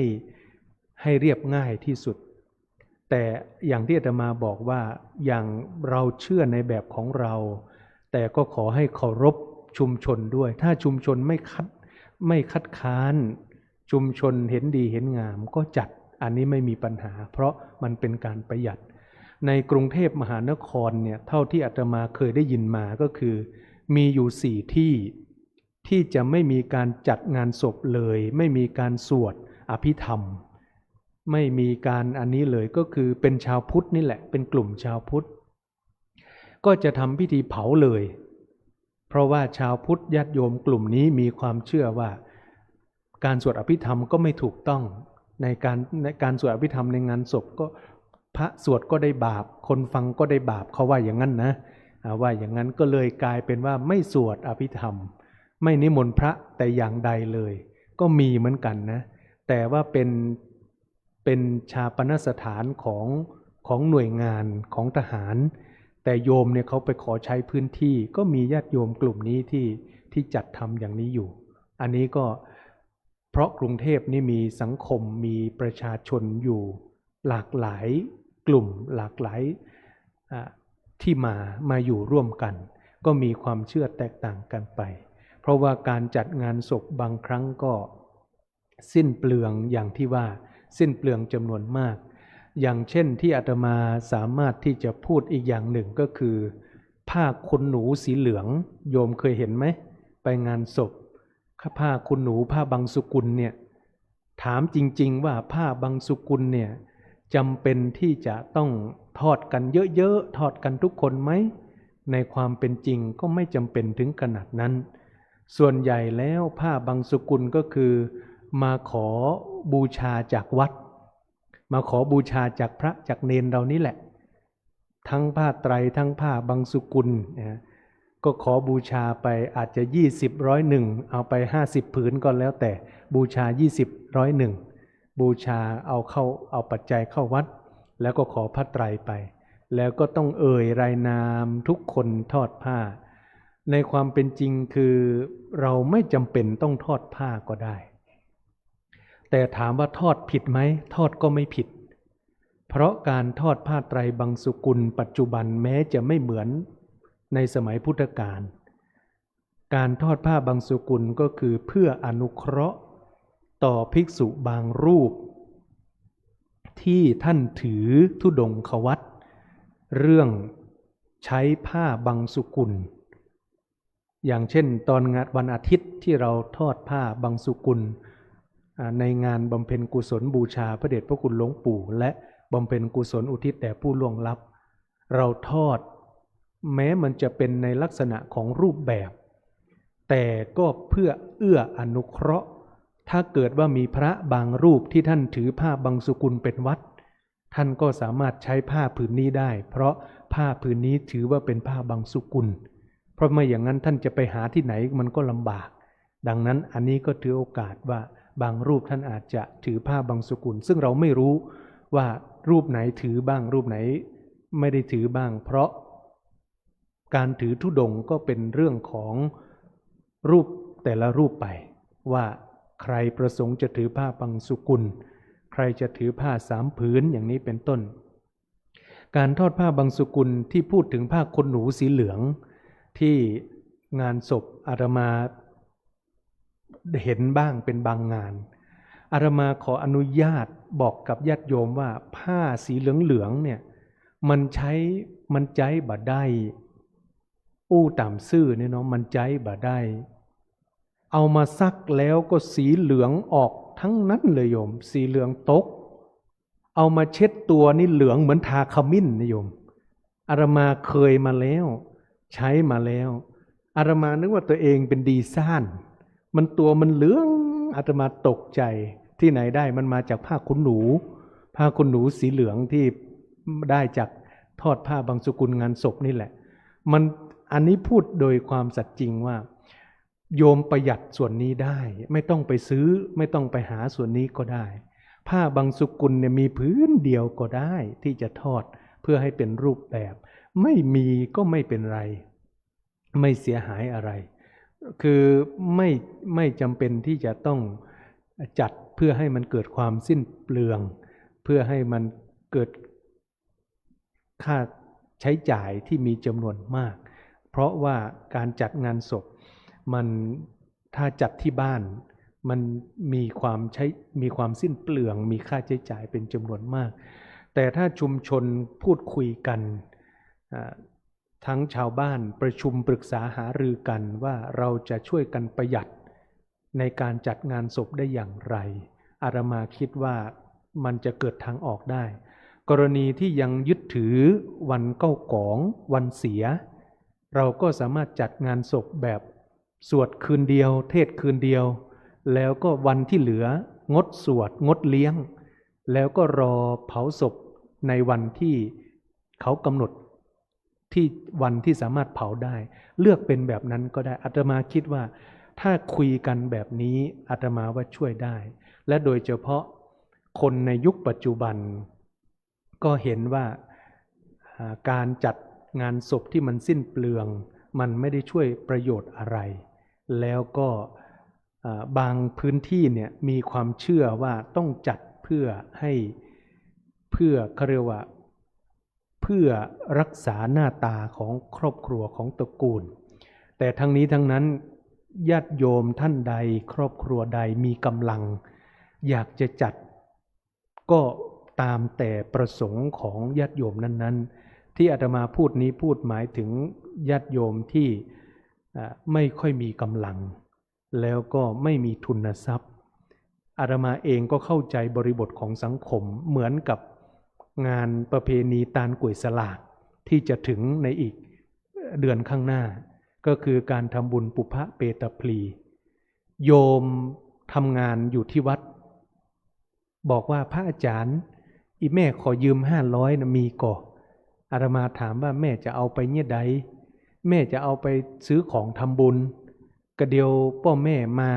ห้เรียบง่ายที่สุดแต่อย่างที่อาตมาบอกว่าอย่างเราเชื่อในแบบของเราแต่ก็ขอให้เคารพชุมชนด้วยถ้าชุมชนไม่คัดค้านชุมชนเห็นดีเห็นงามก็จัดอันนี้ไม่มีปัญหาเพราะมันเป็นการประหยัดในกรุงเทพมหานครเนี่ยเท่าที่อาตมาเคยได้ยินมาก็คือมีอยู่4ที่จะไม่มีการจัดงานศพเลยไม่มีการสวดอภิธรรมไม่มีการอันนี้เลยก็คือเป็นชาวพุทธนี่แหละเป็นกลุ่มชาวพุทธก็จะทำพิธีเผาเลยเพราะว่าชาวพุทธญาติโยมกลุ่มนี้มีความเชื่อว่าการสวดอภิธรรมก็ไม่ถูกต้องในการสวดอภิธรรมในงานศพก็พระสวดก็ได้บาปคนฟังก็ได้บาปเขาว่าอย่างนั้นนะว่าอย่างนั้นก็เลยกลายเป็นว่าไม่สวดอภิธรรมไม่นิมนต์พระแต่อย่างใดเลยก็มีเหมือนกันนะแต่ว่าเป็นชาปนสถานของหน่วยงานของทหารแต่โยมเนี่ยเขาไปขอใช้พื้นที่ก็มีญาติโยมกลุ่มนี้ที่จัดทำอย่างนี้อยู่อันนี้ก็เพราะกรุงเทพนี่มีสังคมมีประชาชนอยู่หลากหลายกลุ่มหลากหลายที่มาอยู่ร่วมกันก็มีความเชื่อแตกต่างกันไปเพราะว่าการจัดงานศพบางครั้งก็สิ้นเปลืองอย่างที่ว่าสิ้นเปลืองจำนวนมากอย่างเช่นที่อาตมาสามารถที่จะพูดอีกอย่างหนึ่งก็คือผ้าขนหนูสีเหลืองโยมเคยเห็นไหมไปงานศพผ้าขนหนูผ้าบางสุกุลเนี่ยถามจริงๆว่าผ้าบางสุกุลเนี่ยจำเป็นที่จะต้องทอดกันเยอะๆทอดกันทุกคนไหมในความเป็นจริงก็ไม่จำเป็นถึงขนาดนั้นส่วนใหญ่แล้วผ้าบางสุกุลก็คือมาขอบูชาจากวัดมาขอบูชาจากพระจากเนนเรานี่แหละทั้งผ้าไตรทั้งผ้าบางสุกุลก็ขอบูชาไปอาจจะ20 100เอาไป50ผืนก็แล้วแต่บูชา20 100บูชาเอาปัจจัยเข้าวัดแล้วก็ขอผ้าไตรไปแล้วก็ต้องรายนามทุกคนทอดผ้าในความเป็นจริงคือเราไม่จำเป็นต้องทอดผ้าก็ได้แต่ถามว่าทอดผิดไหมทอดก็ไม่ผิดเพราะการทอดผ้าไตรบางสุกุลปัจจุบันแม้จะไม่เหมือนในสมัยพุทธกาลการทอดผ้าบางสุกุลก็คือเพื่ออนุเคราะห์ต่อภิกษุบางรูปที่ท่านถือธุดงควัตร เรื่องใช้ผ้าบังสุกุลอย่างเช่นตอนงานวันอาทิตย์ที่เราทอดผ้าบังสุกุลในงานบำเพ็ญกุศลบูชาพระเดชพระคุณหลวงปู่และบำเพ็ญกุศลอุทิศแด่ผู้ล่วงลับเราทอดแม้มันจะเป็นในลักษณะของรูปแบบแต่ก็เพื่อเอื้ออนุเคราะห์ถ้าเกิดว่ามีพระบางรูปที่ท่านถือผ้าบังสุกุลเป็นวัดท่านก็สามารถใช้ผ้าผืนนี้ได้เพราะผ้าผืนนี้ถือว่าเป็นผ้าบังสุกุลเพราะไม่อย่างนั้นท่านจะไปหาที่ไหนมันก็ลำบากดังนั้นอันนี้ก็ถือโอกาสว่าบางรูปท่านอาจจะถือผ้าบังสุกุลซึ่งเราไม่รู้ว่ารูปไหนถือบ้างรูปไหนไม่ได้ถือบ้างเพราะการถือธุดงค์ก็เป็นเรื่องของรูปแต่ละรูปไปว่าใครประสงค์จะถือผ้าบังสุกุลใครจะถือผ้าสามผืนอย่างนี้เป็นต้นการทอดผ้าบังสุกุลที่พูดถึงผ้าขนหนูสีเหลืองที่งานศพอาตมาเห็นบ้างเป็นบางงานอาตมาขออนุญาตบอกกับญาติโยมว่าผ้าสีเหลืองๆเนี่ยมันใจบ่ได้อู้ต่ำซื่อเนี่ยเนาะมันใจบ่ได้เอามาซักแล้วก็สีเหลืองออกทั้งนั้นเลยโยมสีเหลืองตกเอามาเช็ดตัวนี่เหลืองเหมือนทาขมิ้นนะโยมอาตมาเคยมาแล้วใช้มาแล้วอาตมานึกว่าตัวเองเป็นดีซ่านมันตัวมันเหลืองอาตมาตกใจที่ไหนได้มันมาจากผ้าขนหนูสีเหลืองที่ได้จากทอดผ้าบังสุกุลงานศพนี่แหละอันนี้พูดโดยความสัตย์จริงว่าโยมประหยัดส่วนนี้ได้ไม่ต้องไปซื้อไม่ต้องไปหาส่วนนี้ก็ได้ผ้าบังสุกุลเนี่ยมีพื้นเดียวก็ได้ที่จะทอดเพื่อให้เป็นรูปแบบไม่มีก็ไม่เป็นไรไม่เสียหายอะไรคือไม่จำเป็นที่จะต้องจัดเพื่อให้มันเกิดความสิ้นเปลืองเพื่อให้มันเกิดค่าใช้จ่ายที่มีจำนวนมากเพราะว่าการจัดงานศพมันถ้าจัดที่บ้านมันมีความสิ้นเปลืองมีค่าใช้จ่ายเป็นจำนวนมากแต่ถ้าชุมชนพูดคุยกันทั้งชาวบ้านประชุมปรึกษาหารือกันว่าเราจะช่วยกันประหยัดในการจัดงานศพได้อย่างไรอาตมาคิดว่ามันจะเกิดทางออกได้กรณีที่ยังยึดถือวันเก้ากองวันเสียเราก็สามารถจัดงานศพแบบสวดคืนเดียวเทศคืนเดียวแล้วก็วันที่เหลืองดสวดงดเลี้ยงแล้วก็รอเผาศพในวันที่เขากำหนดที่วันที่สามารถเผาได้เลือกเป็นแบบนั้นก็ได้อาตมาคิดว่าถ้าคุยกันแบบนี้อาตมาว่าช่วยได้และโดยเฉพาะคนในยุคปัจจุบันก็เห็นว่าการจัดงานศพที่มันสิ้นเปลืองมันไม่ได้ช่วยประโยชน์อะไรแล้วก็บางพื้นที่เนี่ยมีความเชื่อว่าต้องจัดเพื่อเขาเรียกว่าเพื่อรักษาหน้าตาของครอบครัวของตระกูลแต่ทั้งนี้ทั้งนั้นญาติโยมท่านใดครอบครัวใดมีกำลังอยากจะจัดก็ตามแต่ประสงค์ของญาติโยมนั้นๆที่อาตมาพูดนี้พูดหมายถึงญาติโยมที่ไม่ค่อยมีกำลังแล้วก็ไม่มีทุนทรัพย์อาตมาเองก็เข้าใจบริบทของสังคมเหมือนกับงานประเพณีตาลกุยสลากที่จะถึงในอีกเดือนข้างหน้าก็คือการทำบุญปุพพเปตพลีโยมทำงานอยู่ที่วัดบอกว่าพระอาจารย์อีแม่ขอยืม500นะมีก่ออาตมาถามว่าแม่จะเอาไปเนี่ยใดแม่จะเอาไปซื้อของทำบุญกระเดียวพ่อแม่มา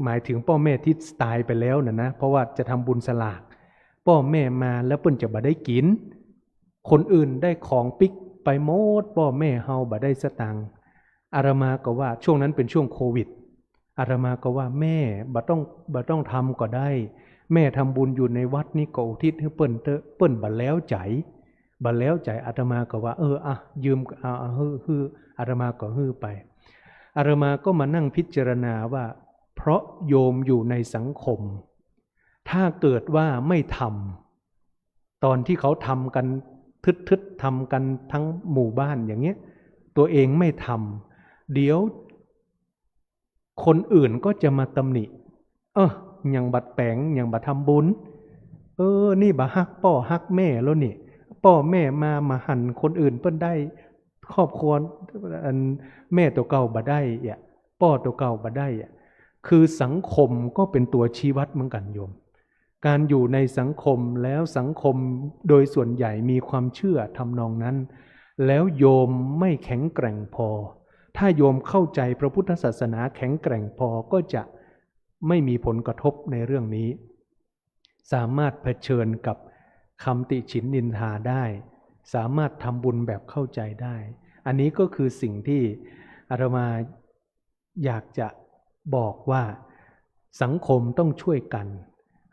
หมายถึงพ่อแม่ที่ตายไปแล้วนะเพราะว่าจะทำบุญสลากพ่อแม่มาแล้วเปิ้นจะบ่ได้กินคนอื่นได้ของปิ๊กไปหมดพ่อแม่เฮาบ่ได้สตังค์อาตมาก็ว่าช่วงนั้นเป็นช่วงโควิดอาตมาก็ว่าแม่บ่ต้องทำก็ได้แม่ทำบุญอยู่ในวัดนี่ก็อุทิศให้เปิ้นเปิ้นบ่แล้วใจอาตมาก็ว่ายืมฮืออาตมาก็ฮือไปอาตมาก็มานั่งพิจารณาว่าเพราะโยมอยู่ในสังคมถ้าเกิดว่าไม่ทำตอนที่เขาทำกัน ทึดทำกันทั้งหมู่บ้านอย่างเงี้ยตัวเองไม่ทำเดี๋ยวคนอื่นก็จะมาตำหนิอย่างบัดแปลงอย่างบัดทำบุญนี่บ่ฮักพ่อฮักแม่แล้วนี่พ่อแม่มาหันคนอื่นเปิ้นได้ครอบครัวอันแม่ตัวเก่าบ่ได้อ่ะพ่อตัวเก่าบ่ได้อ่ะคือสังคมก็เป็นตัวชี้วัดเหมือนกันโยมการอยู่ในสังคมแล้วสังคมโดยส่วนใหญ่มีความเชื่อทำนองนั้นแล้วโยมไม่แข็งแกร่งพอถ้าโยมเข้าใจพระพุทธศาสนาแข็งแกร่งพอก็จะไม่มีผลกระทบในเรื่องนี้สามารถเผชิญกับคำติฉินนินทาได้สามารถทำบุญแบบเข้าใจได้อันนี้ก็คือสิ่งที่อาตมาอยากจะบอกว่าสังคมต้องช่วยกัน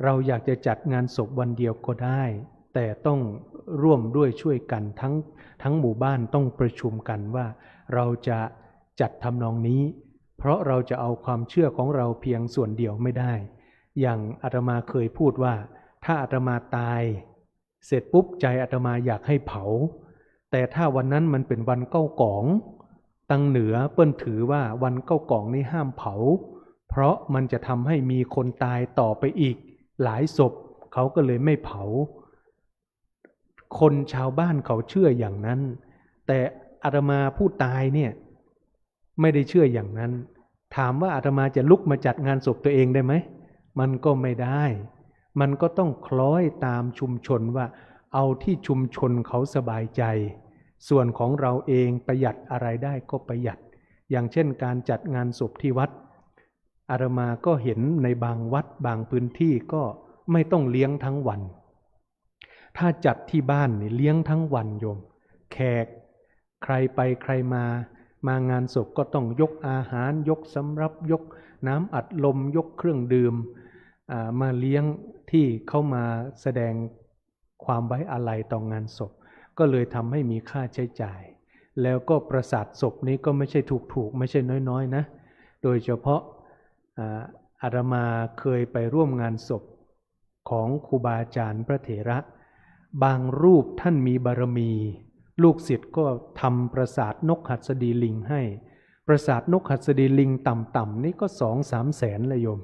เราอยากจะจัดงานศพวันเดียวก็ได้แต่ต้องร่วมด้วยช่วยกันทั้งหมู่บ้านต้องประชุมกันว่าเราจะจัดทำนองนี้เพราะเราจะเอาความเชื่อของเราเพียงส่วนเดียวไม่ได้อย่างอาตมาเคยพูดว่าถ้าอาตมาตายเสร็จปุ๊บใจอาตมาอยากให้เผาแต่ถ้าวันนั้นมันเป็นวันเก้ากองตังเหนือเปิ้นถือว่าวันเก้ากองนี้ห้ามเผาเพราะมันจะทำให้มีคนตายต่อไปอีกหลายศพเขาก็เลยไม่เผาคนชาวบ้านเขาเชื่ออย่างนั้นแต่อาตมาผู้ตายเนี่ยไม่ได้เชื่ออย่างนั้นถามว่าอาตมาจะลุกมาจัดงานศพตัวเองได้ไหมมันก็ไม่ได้มันก็ต้องคล้อยตามชุมชนว่าเอาที่ชุมชนเขาสบายใจส่วนของเราเองประหยัดอะไรได้ก็ประหยัดอย่างเช่นการจัดงานศพที่วัดอาตมาก็เห็นในบางวัดบางพื้นที่ก็ไม่ต้องเลี้ยงทั้งวันถ้าจัดที่บ้านนี่เลี้ยงทั้งวันโยมแขกใครไปใครมางานศพก็ต้องยกอาหารยกสำรับยกน้ำอัดลมยกเครื่องดื่มมาเลี้ยงที่เข้ามาแสดงความไว้อาลัยต่องานศพก็เลยทำให้มีค่าใช้จ่ายแล้วก็ประสาทศพนี้ก็ไม่ใช่ถูกไม่ใช่น้อยๆนะโดยเฉพาะอาตมาเคยไปร่วมงานศพของครูบาอาจารย์พระเถระบางรูปท่านมีบารมีลูกศิษย์ก็ทำปราสาทนกหัสดีลิงให้ปราสาทนกหัสดีลิงต่ำๆนี่ก็ 2-3 แสนเลยโยม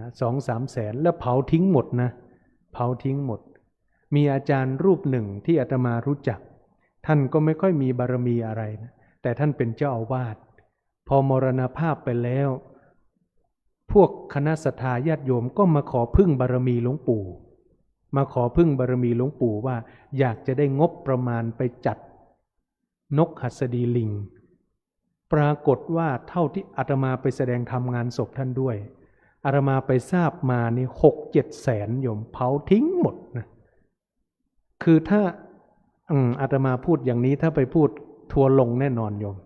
2-3 แสนแล้วเผาทิ้งหมดนะเผาทิ้งหมดมีอาจารย์รูปหนึ่งที่อาตมารู้จักท่านก็ไม่ค่อยมีบารมีอะไรนะแต่ท่านเป็นเจ้าอาวาสพอมรณภาพไปแล้วพวกคณะศรัทธาญาติโยมก็มาขอพึ่งบารมีหลวงปู่มาขอพึ่งบารมีหลวงปู่ว่าอยากจะได้งบประมาณไปจัดนกหัสดีลิงปรากฏว่าเท่าที่อาตมาไปแสดงธรรมงานศพท่านด้วยอาตมาไปทราบมานี่ 6-7 แสนโยมเผาทิ้งหมดนะคือถ้าอาตมาพูดอย่างนี้ถ้าไปพูดทัวร์ลงแน่นอนโยม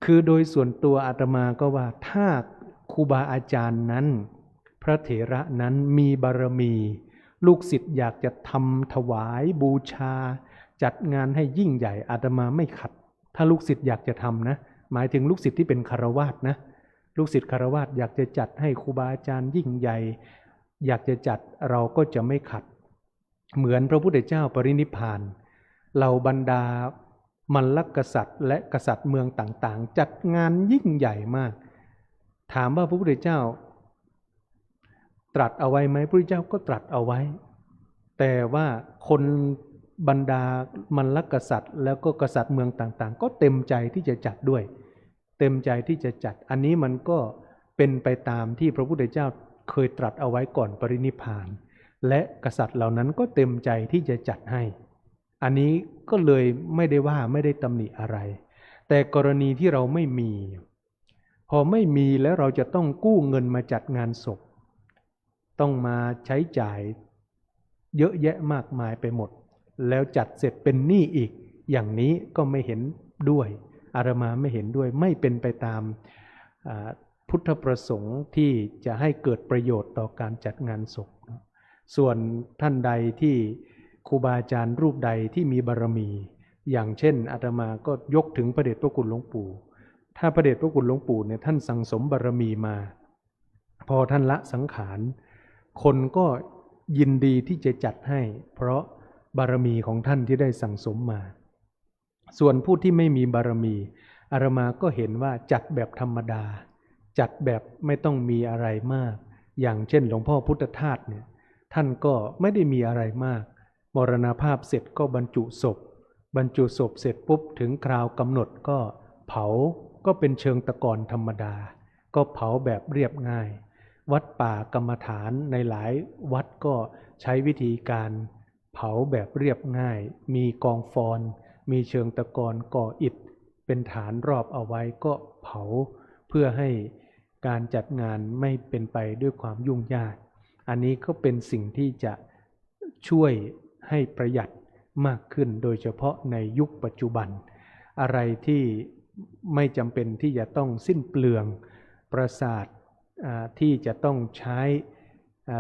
คือโดยส่วนตัวอาตมาก็ว่าถ้าครูบาอาจารย์นั้นพระเถระนั้นมีบารมีลูกศิษย์อยากจะทำถวายบูชาจัดงานให้ยิ่งใหญ่อาตมาไม่ขัดถ้าลูกศิษย์อยากจะทำนะหมายถึงลูกศิษย์ที่เป็นฆราวาสนะลูกศิษย์ฆราวาสอยากจะจัดให้ครูบาอาจารย์ยิ่งใหญ่อยากจะจัดเราก็จะไม่ขัดเหมือนพระพุทธเจ้าปรินิพพานเหล่าบรรดามัลลกษัตริย์และกษัตริย์เมืองต่างๆจัดงานยิ่งใหญ่มากถามว่าพระพุทธเจ้าตรัสเอาไว้ไหมพระพุทธเจ้าก็ตรัสเอาไว้แต่ว่าคนบรรดามัลลกษัตริย์แล้วก็กษัตริย์เมืองต่างๆก็เต็มใจที่จะจัดด้วยเต็มใจที่จะจัดอันนี้มันก็เป็นไปตามที่พระพุทธเจ้าเคยตรัสเอาไว้ก่อนปรินิพพานและกษัตริย์เหล่านั้นก็เต็มใจที่จะจัดให้อันนี้ก็เลยไม่ได้ว่าไม่ได้ตำหนิอะไรแต่กรณีที่เราไม่มีพอไม่มีแล้วเราจะต้องกู้เงินมาจัดงานศพต้องมาใช้จ่ายเยอะแยะมากมายไปหมดแล้วจัดเสร็จเป็นหนี้อีกอย่างนี้ก็ไม่เห็นด้วยอาตมาไม่เห็นด้วยไม่เป็นไปตามพุทธประสงค์ที่จะให้เกิดประโยชน์ต่อการจัดงานศพส่วนท่านใดที่ครูบาอาจารย์รูปใดที่มีบารมีอย่างเช่นอาตมาก็ยกถึงพระเดชพระคุณหลวงปู่ถ้าพระเดชพระคุณหลวงปู่เนี่ยท่านสั่งสมบารมีมาพอท่านละสังขารคนก็ยินดีที่จะจัดให้เพราะ บารมีของท่านที่ได้สั่งสมมา ส่วนผู้ที่ไม่มีบารมีอาตมาก็เห็นว่าจัดแบบธรรมดาจัดแบบไม่ต้องมีอะไรมากอย่างเช่นหลวงพ่อพุทธทาสเนี่ยท่านก็ไม่ได้มีอะไรมากมรณภาพเสร็จก็บรรจุศพเสร็จปุ๊บถึงคราวกำหนดก็เผาก็เป็นเชิงตะกอนธรรมดาก็เผาแบบเรียบง่ายวัดป่ากรรมฐานในหลายวัดก็ใช้วิธีการเผาแบบเรียบง่ายมีกองฟอนมีเชิงตะกอนก่ออิฐเป็นฐานรอบเอาไว้ก็เผาเพื่อให้การจัดงานไม่เป็นไปด้วยความยุ่งยากอันนี้ก็เป็นสิ่งที่จะช่วยให้ประหยัดมากขึ้นโดยเฉพาะในยุคปัจจุบันอะไรที่ไม่จำเป็นที่จะต้องสิ้นเปลืองปราสาทที่จะต้องใช้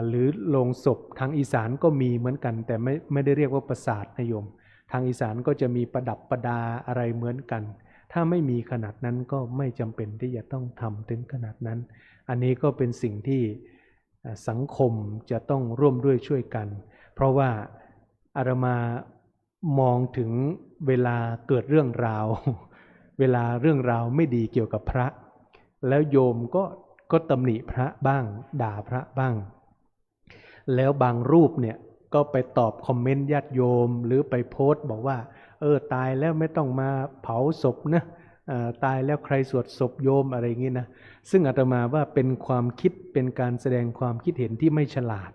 หรือโลงศพทางอีสานก็มีเหมือนกันแต่ไม่ได้เรียกว่าปราสาทนะโยมทางอีสานก็จะมีประดับประดาอะไรเหมือนกันถ้าไม่มีขนาดนั้นก็ไม่จำเป็นที่จะต้องทำถึงขนาดนั้นอันนี้ก็เป็นสิ่งที่สังคมจะต้องร่วมด้วยช่วยกันเพราะว่าอาตมามองถึงเวลาเกิดเรื่องราวเวลาเรื่องราวไม่ดีเกี่ยวกับพระแล้วโยมก็ตำหนิพระบ้างด่าพระบ้างแล้วบางรูปเนี่ยก็ไปตอบคอมเมนต์ญาติโยมหรือไปโพสต์บอกว่าตายแล้วไม่ต้องมาเผาศพนะตายแล้วใครสวดศพโยมอะไรอย่างนี้นะซึ่งอาตมาว่าเป็นความคิดเป็นการแสดงความคิดเห็นที่ไม่ฉลาด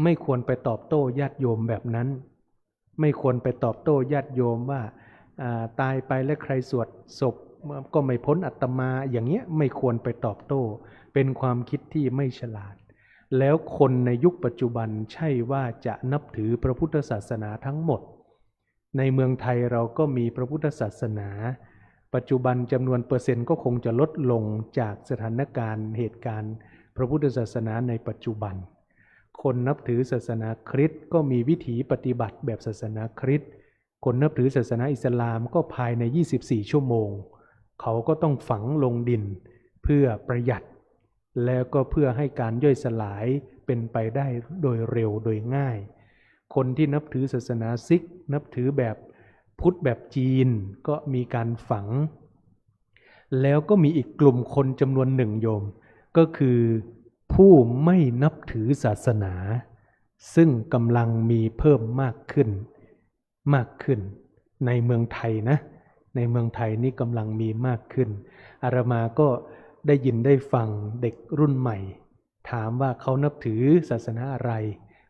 ไม่ควรไปตอบโต้ญาติโยมแบบนั้นไม่ควรไปตอบโต้ญาติโยมว่าตายไปแล้วใครสวดศพก็ไม่พ้นอาตมาอย่างเงี้ยไม่ควรไปตอบโต้เป็นความคิดที่ไม่ฉลาดแล้วคนในยุคปัจจุบันใช่ว่าจะนับถือพระพุทธศาสนาทั้งหมดในเมืองไทยเราก็มีพระพุทธศาสนาปัจจุบันจำนวนเปอร์เซ็นต์ก็คงจะลดลงจากสถานการณ์เหตุการณ์พระพุทธศาสนาในปัจจุบันคนนับถือศาสนาคริสต์ก็มีวิถีปฏิบัติแบบศาสนาคริสต์คนนับถือศาสนาอิสลามก็ภายใน24ชั่วโมงเขาก็ต้องฝังลงดินเพื่อประหยัดแล้วก็เพื่อให้การย่อยสลายเป็นไปได้โดยเร็วโดยง่ายคนที่นับถือศาสนาซิกนับถือแบบพุทธแบบจีนก็มีการฝังแล้วก็มีอีกกลุ่มคนจำนวนหนึ่งโยมก็คือผู้ไม่นับถือศาสนาซึ่งกำลังมีเพิ่มมากขึ้นในเมืองไทยนะในเมืองไทยนี่กำลังมีมากขึ้นอาตมาก็ได้ยินได้ฟังเด็กรุ่นใหม่ถามว่าเขานับถือศาสนาอะไร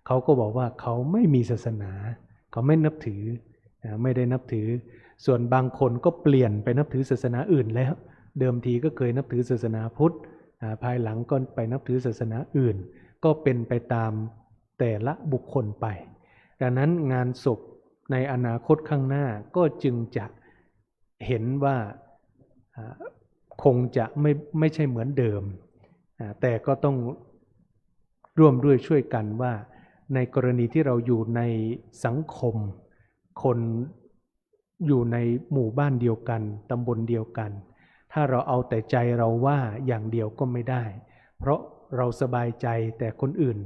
เขาก็บอกว่าเขาไม่มีศาสนาเขาไม่นับถือไม่ได้นับถือส่วนบางคนก็เปลี่ยนไปนับถือศาสนาอื่นแล้วเดิมทีก็เคยนับถือศาสนาพุทธภายหลังก็ไปนับถือศาสนาอื่นก็เป็นไปตามแต่ละบุคคลไปดังนั้นงานศพในอนาคตข้างหน้าก็จึงจะเห็นว่าคงจะไม่ใช่เหมือนเดิมแต่ก็ต้องร่วมด้วยช่วยกันว่าในกรณีที่เราอยู่ในสังคมคนอยู่ในหมู่บ้านเดียวกันตำบลเดียวกันถ้าเราเอาแต่ใจเราว่าอย่างเดียวก็ไม่ได้เพราะเราสบายใจแต่คนอื่น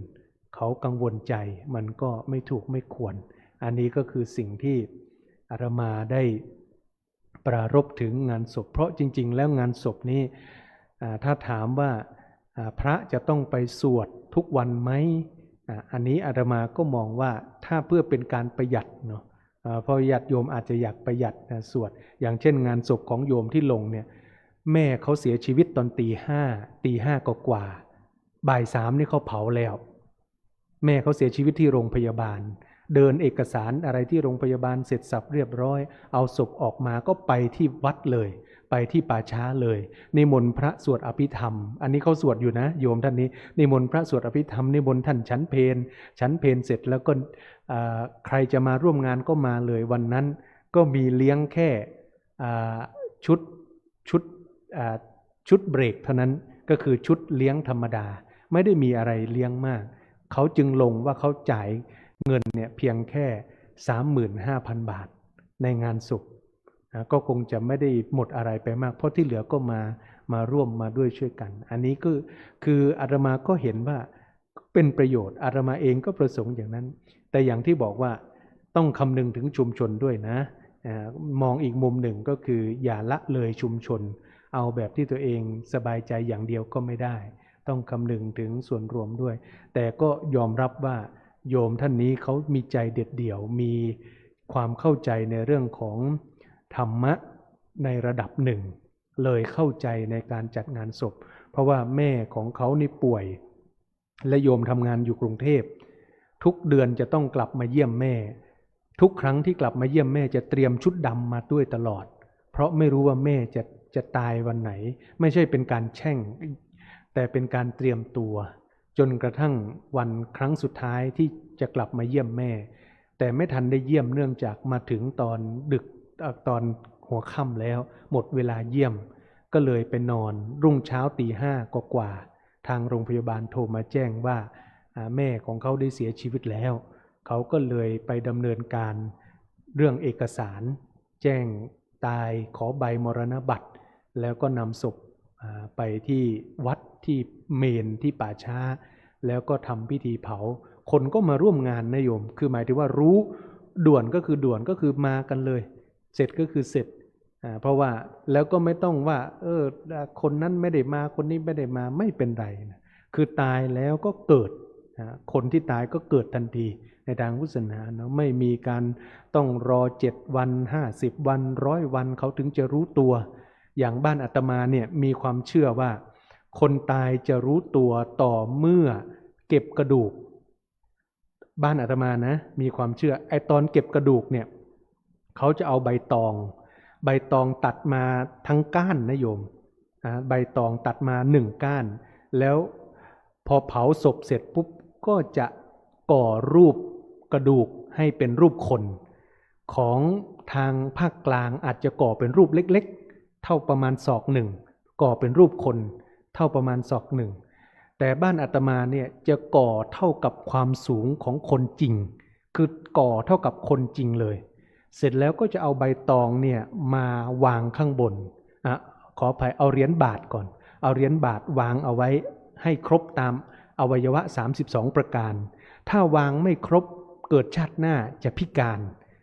เขากังวลใจมันก็ไม่ถูกไม่ควรอันนี้ก็คือสิ่งที่อาตมาได้ปรารภถึงงานศพเพราะจริงๆแล้วงานศพนี้ถ้าถามว่าพระจะต้องไปสวดทุกวันไหมอันนี้อาตมาก็มองว่าถ้าเพื่อเป็นการประหยัดเนาะเพราะญาติโยมอาจจะอยากประหยัดสวดอย่างเช่นงานศพของโยมที่ลงเนี่ยแม่เขาเสียชีวิตตอนตีห้ากว่าบ่าย3นี่เขาเผาแล้วแม่เขาเสียชีวิตที่โรงพยาบาลเดินเอกสารอะไรที่โรงพยาบาลเสร็จสับเรียบร้อยเอาศพออกมาก็ไปที่วัดเลยไปที่ป่าช้าเลยนิมนต์พระสวดอภิธรรมอันนี้เขาสวดอยู่นะโยมท่านนี้นิมนต์พระสวดอภิธรรมนิมนต์ท่านฉันเพลเสร็จแล้วก็ใครจะมาร่วมงานก็มาเลยวันนั้นก็มีเลี้ยงแค่ชุดเบรกเท่านั้นก็คือชุดเลี้ยงธรรมดาไม่ได้มีอะไรเลี้ยงมากเขาจึงลงว่าเขาจ่ายเงินเนี่ยเพียงแค่ 35,000 บาทในงานศพก็คงจะไม่ได้หมดอะไรไปมากเพราะที่เหลือก็มาร่วมมาด้วยช่วยกันอันนี้ก็คืออาตมาก็เห็นว่าเป็นประโยชน์อาตมาเองก็ประสงค์อย่างนั้นแต่อย่างที่บอกว่า ต้องคำนึงถึงชุมชนด้วยนะมองอีกมุมหนึ่งก็คืออย่าละเลยชุมชนเอาแบบที่ตัวเองสบายใจอย่างเดียวก็ไม่ได้ต้องคำนึงถึงส่วนรวมด้วยแต่ก็ยอมรับว่าโยมท่านนี้เขามีใจเด็ดเดี่ยวมีความเข้าใจในเรื่องของธรรมะในระดับหนึ่งเลยเข้าใจในการจัดงานศพเพราะว่าแม่ของเขานี่ป่วยและโยมทำงานอยู่กรุงเทพทุกเดือนจะต้องกลับมาเยี่ยมแม่ทุกครั้งที่กลับมาเยี่ยมแม่จะเตรียมชุดดำมาด้วยตลอดเพราะไม่รู้ว่าแม่จะตายวันไหนไม่ใช่เป็นการแช่งแต่เป็นการเตรียมตัวจนกระทั่งวันครั้งสุดท้ายที่จะกลับมาเยี่ยมแม่แต่ไม่ทันได้เยี่ยมเนื่องจากมาถึงตอนดึกตอนหัวค่ำแล้วหมดเวลาเยี่ยมก็เลยไปนอนรุ่งเช้าตี 5กว่าทางโรงพยาบาลโทรมาแจ้งว่าแม่ของเขาได้เสียชีวิตแล้วเขาก็เลยไปดำเนินการเรื่องเอกสารแจ้งตายขอใบมรณบัตรแล้วก็นำศพไปที่วัดที่เมนที่ป่าช้าแล้วก็ทำพิธีเผาคนก็มาร่วมงานนะโยมคือหมายถึงว่ารู้ด่วนก็คือด่วนก็คือมากันเลยเสร็จก็คือเสร็จเพราะว่าแล้วก็ไม่ต้องว่าคนนั้นไม่ได้มาคนนี้ไม่ได้มาไม่เป็นไรนะคือตายแล้วก็เกิดคนที่ตายก็เกิดทันทีในทางพุทธศาสนาเนาะไม่มีการต้องรอ7 วัน50 วัน100 วันเขาถึงจะรู้ตัวอย่างบ้านอาตมาเนี่ยมีความเชื่อว่าคนตายจะรู้ตัวต่อเมื่อเก็บกระดูกบ้านอาตมานะมีความเชื่อไอ้ตอนเก็บกระดูกเนี่ยเขาจะเอาใบตองตัดมาทั้งก้านนะโยมใบตองตัดมา1 ก้านแล้วพอเผาศพเสร็จปุ๊บก็จะก่อรูปกระดูกให้เป็นรูปคนของทางภาคกลางอาจจะก่อเป็นรูปเล็กๆเท่าประมาณศอกหนึ่งก่อเป็นรูปคนเท่าประมาณศอกหนึ่งแต่บ้านอาตมาเนี่ยจะก่อเท่ากับความสูงของคนจริงคือก่อเท่ากับคนจริงเลยเสร็จแล้วก็จะเอาใบตองเนี่ยมาวางข้างบนขออภัยเอาเหรียญบาทก่อนเอาเหรียญบาทวางเอาไว้ให้ครบตามอวัยวะ32ประการถ้าวางไม่ครบเกิดชาติหน้าจะพิการ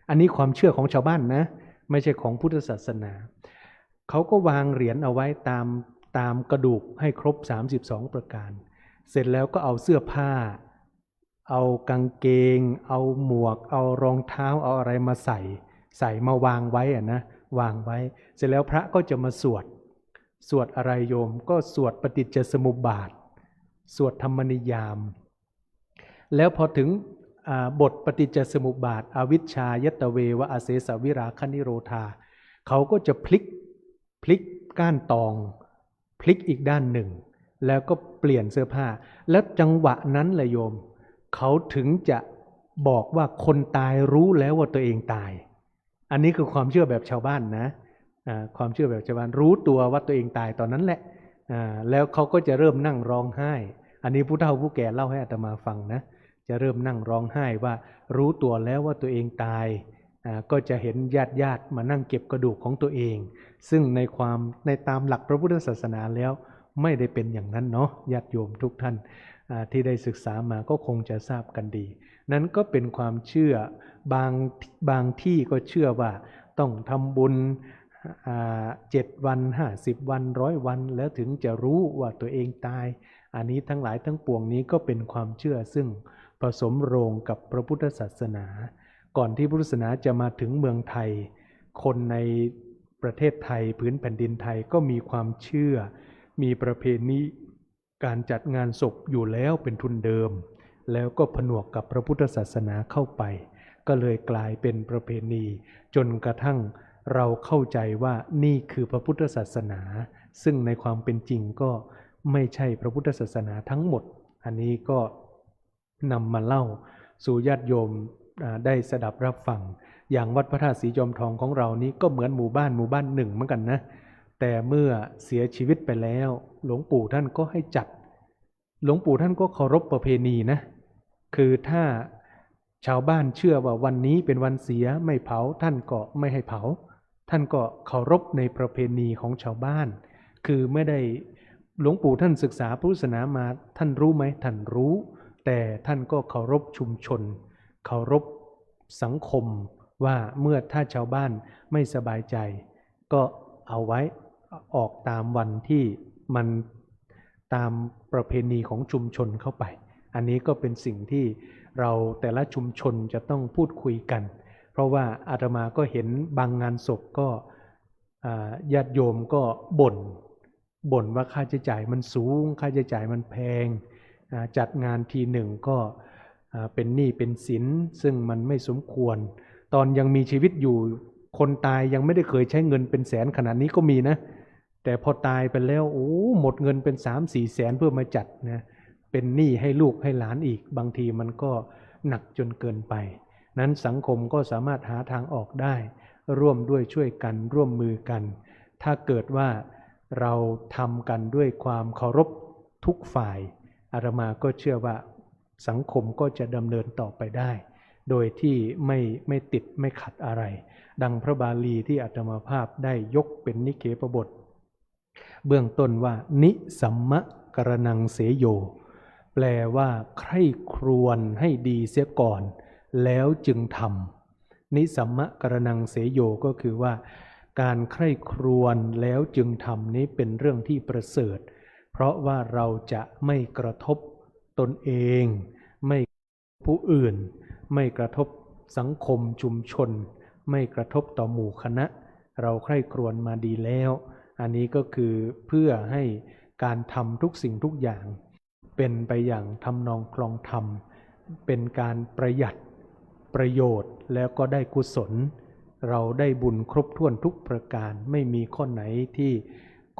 อันนี้ความเชื่อของชาวบ้านนะไม่ใช่ของพุทธศาสนาเขาก็วางเหรียญเอาไว้ตามกระดูกให้ครบ32ประการเสร็จแล้วก็เอาเสื้อผ้าเอากางเกงเอาหมวกเอารองเท้าเอาอะไรมาใส่มาวางไว้นะวางไว้เสร็จแล้วพระก็จะมาสวดอะไรโยมก็สวดปฏิจจสมุปบาทสวดธรรมนิยามแล้วพอถึงบทปฏิจจสมุปบาทอวิชชายตเววะอเสสวิราคนิโรธาเขาก็จะพลิกก้านตองพลิกอีกด้านหนึ่งแล้วก็เปลี่ยนเสื้อผ้าแล้วจังหวะนั้นแหละโยมเขาถึงจะบอกว่าคนตายรู้แล้วว่าตัวเองตายอันนี้คือความเชื่อแบบชาวบ้านนะความเชื่อแบบชาวบ้านรู้ตัวว่าตัวเองตายตอนนั้นแหละแล้วเขาก็จะเริ่มนั่งร้องไห้อันนี้ผู้เฒ่าผู้แก่เล่าให้อาตมาฟังนะจะเริ่มนั่งร้องไห้ว่ารู้ตัวแล้วว่าตัวเองตายก็จะเห็นญาติมานั่งเก็บกระดูกของตัวเองซึ่งในตามหลักพระพุทธศาสนาแล้วไม่ได้เป็นอย่างนั้นเนาะญาติโยมทุกท่านที่ได้ศึกษามาก็คงจะทราบกันดีนั้นก็เป็นความเชื่อบางที่ก็เชื่อว่าต้องทำบุญ7 วัน50 วัน100 วันแล้วถึงจะรู้ว่าตัวเองตายอันนี้ทั้งหลายทั้งปวงนี้ก็เป็นความเชื่อซึ่งผสมโรงกับพระพุทธศาสนาก่อนที่พุทธศาสนาจะมาถึงเมืองไทยคนในประเทศไทยพื้นแผ่นดินไทยก็มีความเชื่อมีประเพณีการจัดงานศพอยู่แล้วเป็นทุนเดิมแล้วก็ผนวกกับพระพุทธศาสนาเข้าไปก็เลยกลายเป็นประเพณีจนกระทั่งเราเข้าใจว่านี่คือพระพุทธศาสนาซึ่งในความเป็นจริงก็ไม่ใช่พระพุทธศาสนาทั้งหมดอันนี้ก็นำมาเล่าสู่ญาติโยมได้สดับรับฟังอย่างวัดพระธาตุสีจอมทองของเรานี้ก็เหมือนหมู่บ้านหนึ่งเหมือนกันนะแต่เมื่อเสียชีวิตไปแล้วหลวงปู่ท่านก็ให้จัดหลวงปู่ท่านก็เคารพประเพณีนะคือถ้าชาวบ้านเชื่อว่าวันนี้เป็นวันเสียไม่เผาท่านก็ไม่ให้เผาท่านก็เคารพในประเพณีของชาวบ้านคือไม่ได้หลวงปู่ท่านศึกษาพุทธศาสนามาท่านรู้ไหมท่านรู้แต่ท่านก็เคารพชุมชนเคารพ สังคมว่าเมื่อถ้าชาวบ้านไม่สบายใจก็เอาไว้ออกตามวันที่มันตามประเพณีของชุมชนเข้าไปอันนี้ก็เป็นสิ่งที่เราแต่ละชุมชนจะต้องพูดคุยกันเพราะว่าอาตมาก็เห็นบางงานศพก็ญาติโยมก็บ่นว่าค่าใช้จ่ายมันสูงค่าใช้จ่ายมันแพงจัดงานทีหนึ่งก็เป็นหนี้เป็นสินซึ่งมันไม่สมควรตอนยังมีชีวิตอยู่คนตายยังไม่ได้เคยใช้เงินเป็นแสนขนาดนี้ก็มีนะแต่พอตายไปแล้วหมดเงินเป็น 3-4 แสนเพื่อมาจัดนะเป็นหนี้ให้ลูกให้หลานอีกบางทีมันก็หนักจนเกินไปนั้นสังคมก็สามารถหาทางออกได้ร่วมด้วยช่วยกันร่วมมือกันถ้าเกิดว่าเราทำกันด้วยความเคารพทุกฝ่ายอาตมาก็เชื่อว่าสังคมก็จะดำเนินต่อไปได้โดยที่ไม่ติดไม่ขัดอะไรดังพระบาลีที่อาตมาภาพได้ยกเป็นนิเขปบทเบื้องต้นว่านิสัมมะกรณังเสโยแปลว่าใคร่ครวญให้ดีเสียก่อนแล้วจึงทำนิสัมมะกรณังเสโยก็คือว่าการใคร่ครวญแล้วจึงทำนี้เป็นเรื่องที่ประเสริฐเพราะว่าเราจะไม่กระทบตนเองไม่ผู้อื่นไม่กระทบสังคมชุมชนไม่กระทบต่อหมู่คณะเราใคร่ครวญมาดีแล้วอันนี้ก็คือเพื่อให้การทำทุกสิ่งทุกอย่างเป็นไปอย่างทำนองคลองธรรมเป็นการประหยัดประโยชน์แล้วก็ได้กุศลเราได้บุญครบถ้วนทุกประการไม่มีข้อไหนที่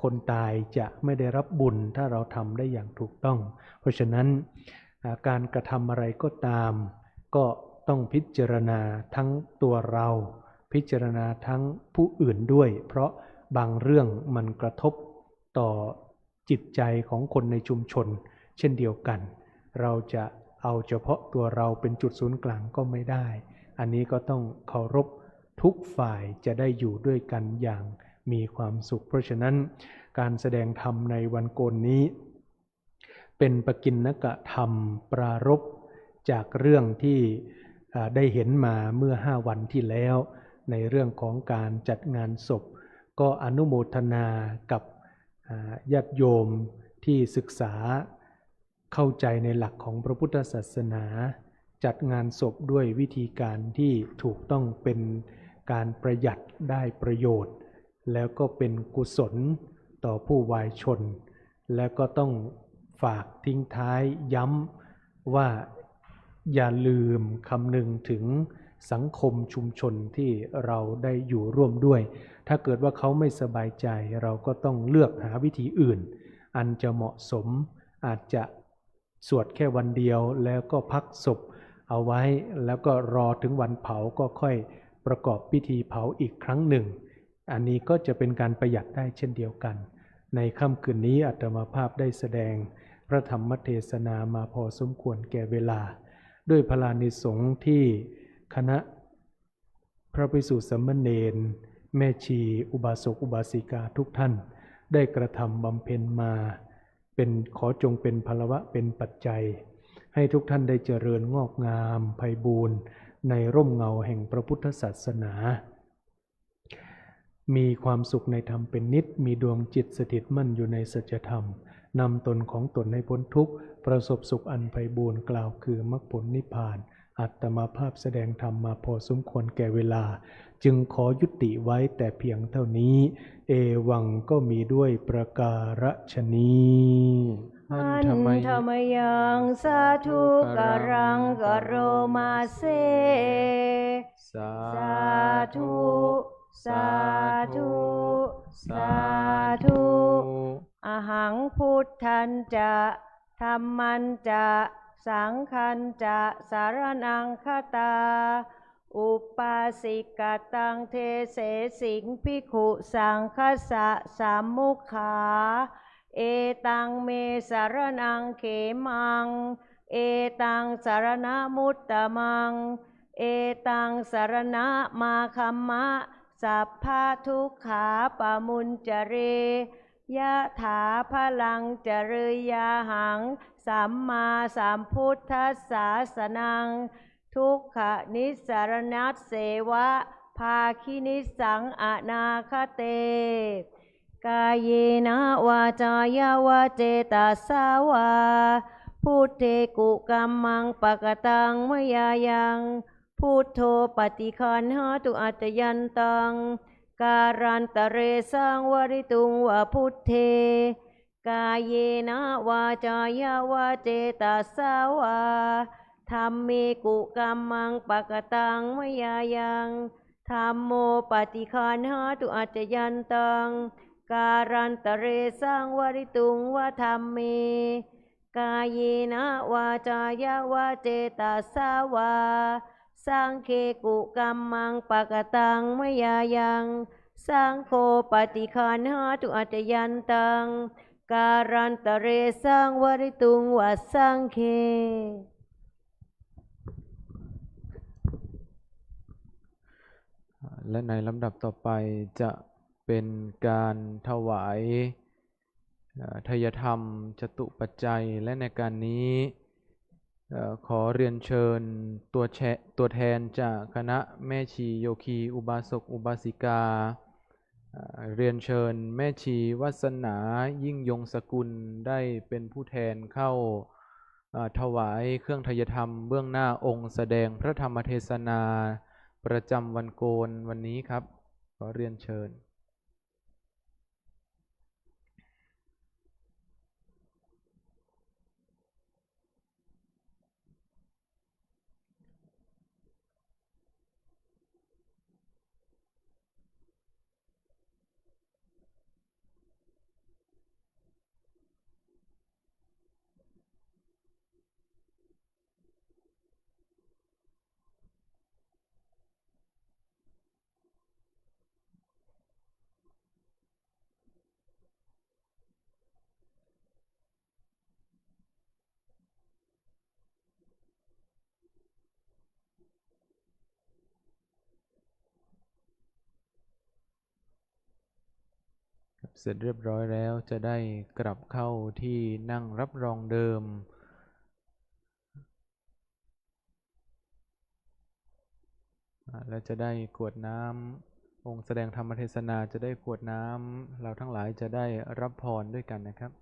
คนตายจะไม่ได้รับบุญถ้าเราทำได้อย่างถูกต้องเพราะฉะนั้นการกระทำอะไรก็ตามก็ต้องพิจารณาทั้งตัวเราพิจารณาทั้งผู้อื่นด้วยเพราะบางเรื่องมันกระทบต่อจิตใจของคนในชุมชนเช่นเดียวกันเราจะเอาเฉพาะตัวเราเป็นจุดศูนย์กลางก็ไม่ได้อันนี้ก็ต้องเคารพทุกฝ่ายจะได้อยู่ด้วยกันอย่างมีความสุขเพราะฉะนั้นการแสดงธรรมในวันโกนนี้เป็นปกิณณกธรรมปรารภจากเรื่องที่ได้เห็นมาเมื่อ5 วันที่แล้วในเรื่องของการจัดงานศพก็อนุโมทนากับญาติโยมที่ศึกษาเข้าใจในหลักของพระพุทธศาสนาจัดงานศพด้วยวิธีการที่ถูกต้องเป็นการประหยัดได้ประโยชน์แล้วก็เป็นกุศลต่อผู้วายชนแล้วก็ต้องฝากทิ้งท้ายย้ำว่าอย่าลืมคำนึงถึงสังคมชุมชนที่เราได้อยู่ร่วมด้วยถ้าเกิดว่าเขาไม่สบายใจเราก็ต้องเลือกหาวิธีอื่นอันจะเหมาะสมอาจจะสวดแค่วันเดียวแล้วก็พักศพเอาไว้แล้วก็รอถึงวันเผาก็ค่อยประกอบพิธีเผาอีกครั้งหนึ่งอันนี้ก็จะเป็นการประหยัดได้เช่นเดียวกันในค่ำคืนนี้อาตมาภาพได้แสดงพระธรรมเทศนามาพอสมควรแก่เวลาด้วยพลานิสงส์ที่คณะพระภิกษุสามเณรแม่ชีอุบาสกอุบาสิกาทุกท่านได้กระทำบำเพ็ญมาเป็นขอจงเป็นพลวะเป็นปัจจัยให้ทุกท่านได้เจริญงอกงามไพบูรณ์ในร่มเงาแห่งพระพุทธศาสนามีความสุขในธรรมเป็นนิจมีดวงจิตสถิตมั่นอยู่ในสัจธรรมนำตนของตนให้พ้นทุกข์ประสบสุขอันไพบูรณ์กล่าวคือมรรคผลนิพพานอาตมาภาพแสดงธรรมมาพอสมควรแก่เวลาจึงขอยุติไว้แต่เพียงเท่านี้เอวังก็มีด้วยประการฉนี้อันธรรมยังสาธุการังกโรมาเซสาธุสาธุสาธุอหังพุทธันจะธัมมัญจะสังฆัญจะสารนังคตาอุปาสิกตังเทเสสิงภิกขุสังฆสะสามมุขาเอตังเมสารนังเขมังเอตังสารณมุตตมังเอตังสารณมาคัมมะสัพพะทุกขาปะมุญจเรยะถาพลังจริยาหังสัมมาสัมพุทธัสสะนัง ทุกขนิสรณัสเสวะภาคินิสังอนาคเตกายเยนะวาจายาวาเจตาสาวาพุทเทกุกัมมังปะกตังมยายังพุทโธปฏิคันหาตุอัจยันตังการันตะเรสังวริตุงวะพุทเทกายเยนะวาจายาวาเจตาสาวาธัมเมกุกัมมังปะกตังมยายังธัมโมปฏิคันหาตุอัจยันตังการันตะเรสังวริตุงวะธัมเมกายเยนะวาจายาวาเจตาสาวาสังเคกุกัมมังปะกตังมยายังสังโฆปฏิคันหาตุอัจยันตังการันตะเรสังวริตุงวะสังเคและในลำดับต่อไปจะเป็นการถวายทายธรรมจตุปัจจัยและในการนี้ขอเรียนเชิญตัวแทนจากคณะแม่ชีโยคีอุบาสกอุบาสิกาเรียนเชิญแม่ชีวัสนายิ่งยงสกุลได้เป็นผู้แทนเข้าถวายเครื่องทายธรรมเบื้องหน้าองค์แสดงพระธรรมเทศนาประจำวันโกนวันนี้ครับขอเรียนเชิญเสร็จเรียบร้อยแล้วจะได้กลับเข้าที่นั่งรับรองเดิมและจะได้กรวดน้ำองค์แสดงธรรมเทศนาจะได้กรวดน้ำเราทั้งหลายจะได้รับพรด้วยกันนะครับ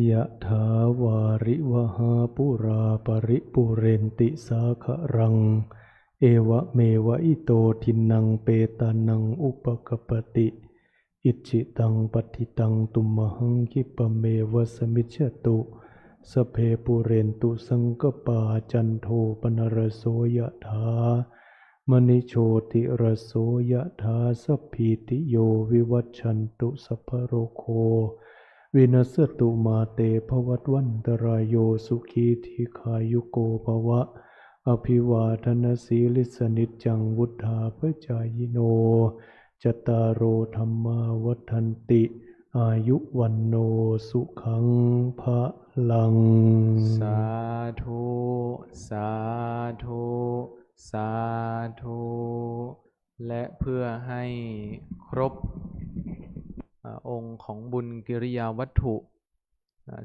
ยะถาวาริวหาปุราปริปุเรนติสาขะรังเอวะเมวะอิโตทินังเปตานังอุปกปปติอิจิตังปฏิตังตุมหังคิปะเมวะสมิจฉตุสพเพปุเรนตุสังกปาจันโทปนรโสยะถามณิโชติรโสยะถาสัพพิติโยวิวัชชันตุสัพพโรโควินัสตุมาเตภวัตวันตรายโยสุขีทีขายุโกภวะอภิวาทนาสีลิสนิจจังวุธาปจายโนจตารโอธรรมาวัฏันติอายุวันโนสุขังภะลังสาธุสาธุสาธุและเพื่อให้ครบองค์ของบุญกิริยาวัตถุ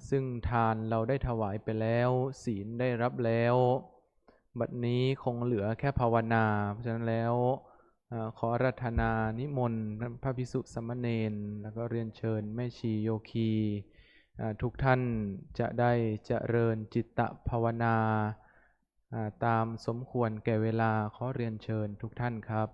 ซึ่งทานเราได้ถวายไปแล้วศีลได้รับแล้วบัดนี้คงเหลือแค่ภาวนาเพราะฉะนั้นแล้วขออาราธนานิมนต์พระภิกษุสามเณรแล้วก็เรียนเชิญแม่ชีโยคีทุกท่านจะได้เจริญจิตตภาวนาตามสมควรแก่เวลาขอเรียนเชิญทุกท่านครับ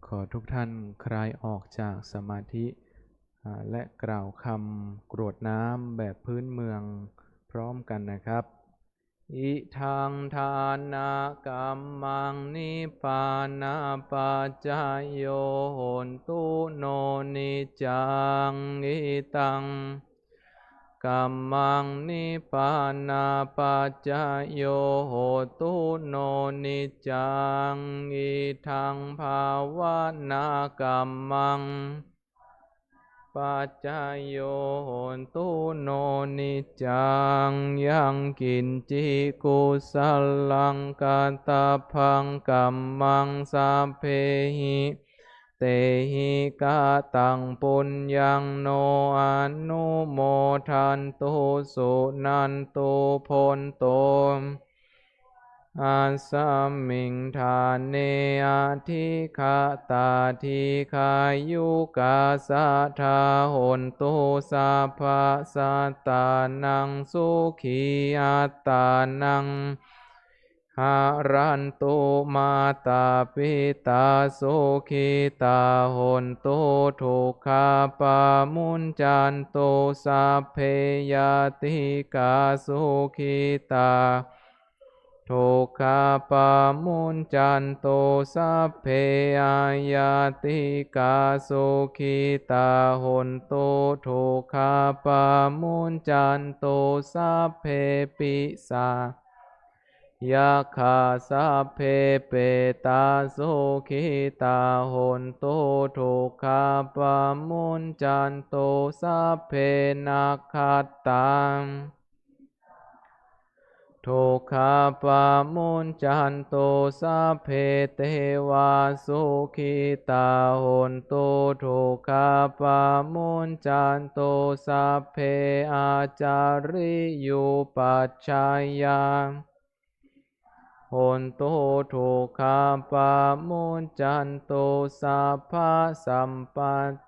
ขอทุกท่านคลายออกจากสมาธิและกล่าวคำกรวดน้ำแบบพื้นเมืองพร้อมกันนะครับอิทังทานากัมมังนิพพานาปัจจายโยโหนตุโนนิจังอิตังกัมมังนิพพานาปัจจายโยโหตุโนนิจังอิทังภาวนากัมมังปัจจายโยโหนตุโนนิจังยังกินจิกุสลังกาตาพังกัมมังสัพเพหิเตหิกาตังปุญญังโนอนุโมทันตุสุนันตุพนโตอาสัมมิงทานเนอาทิคาตาทิคายุกาสัทธาหนตุสัพพะสัตตานังสุขีอัตตานังหารันตุมาตาปิตาสุขิตาหนตุทุกขาปามุญจันตุสัพเพยติกาสุขิตาทุกขาปามุญจันโตสัพเพอายาติกาสุขิตาหนโตทุกขาปามุญจันโตสัพเพปิสายาคาสัพเพเปตาสุขิตาหนโตทุกขาปามุญจันโตสัพเพนัคขัตตังทุกขาปามุญจันโตสัพเพเตวาสุขิตาหนโตทุกขาปามุญจันโตสัพเพอาจาริยุปัชฌายาหนโตทุกขาปามุญจันโตสัพพะสัมป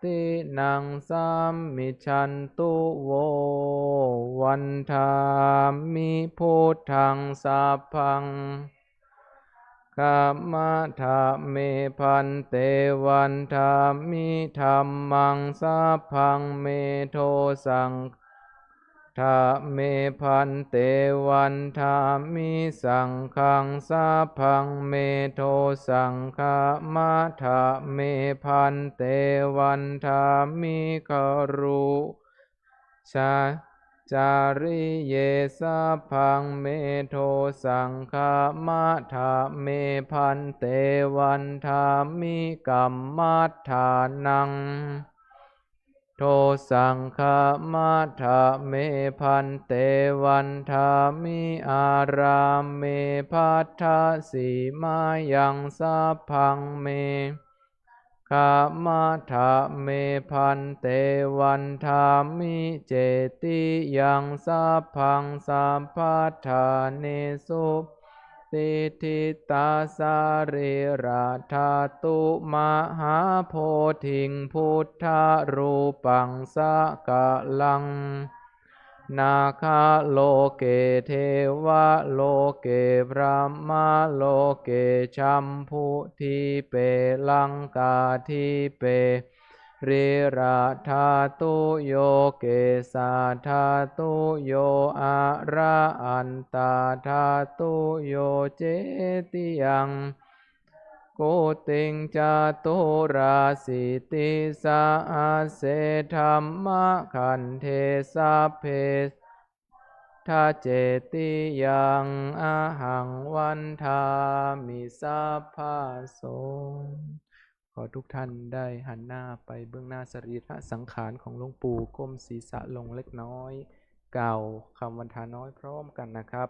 ตินังสัมมิชันตุโววันธามิพุทธังสัพพังกัมมะทะเมพันเตวันธามิธัมมังสัพพังเมโทสังทะเมพันเตวันธามิสังฆังสัพพังเมโทสังฆะมะทะเมพันเตวันธามิคารุชาจาริเยสัพพังเมโทสังฆะมะทะเมพันเตวันธามิกัมมัฏฐานังโทสังฆะมะทะเมพันเตวันธามิอารามเมพัทธสีมายังสัพพังเมขามะทะเมพันเตวันธามิเจติยังสัพพังสัมพัทธาเนสุติทิตาสาริราธาตุมหาโพธิงพุทธารูปังสกะลังนาคาโลเกเทวะโลเกพระมะโลเกชัมพุทีเปลังกาทีเปริราธาตุโยเกสาธาตุโยอะระอันตาธาตุโยเจติยังโกติงจตุราสิติสาเสธรรมขันเทสัพเพทาเจติยังอาหังวันธามิสัพพะโสขอทุกท่านได้หันหน้าไปเบื้องหน้าสรีระสังขารของหลวงปู่ก้มศีรษะลงเล็กน้อยกล่าวคำวันทาน้อยพร้อมกันนะครับ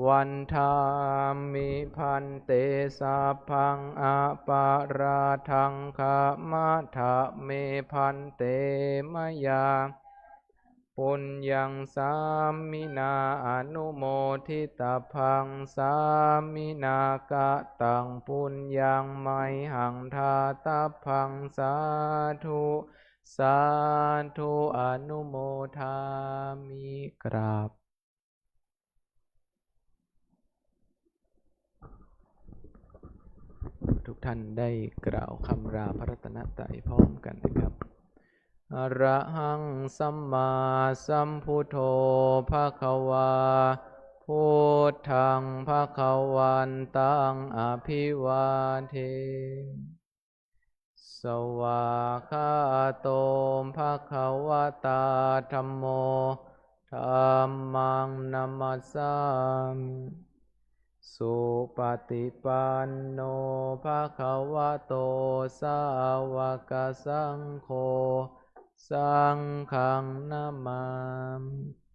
วันธามิพันเตสัพพังอปาราทังขามะทะเมพันเตมยาปุญญังสามินาอนุโมทิตาพังสามินากะตังปุญญังไมหังทาตาพังสาธุสาธุอนุโมทามิกราบทุก ท่านได้กล่าวคำราพระรัตนตรัยพร้อมกันนะครับอะระหังสัมมาสัมพุทโธภะคะวาพุทธังภะคะวันตังอภิวาเทสวากขาโตภะคะวะตาธัมโมธัมมังนัมมัสสามิสุปฏิปันโนภะคะวะโตสาวกสังโฆสังฆังนามามิ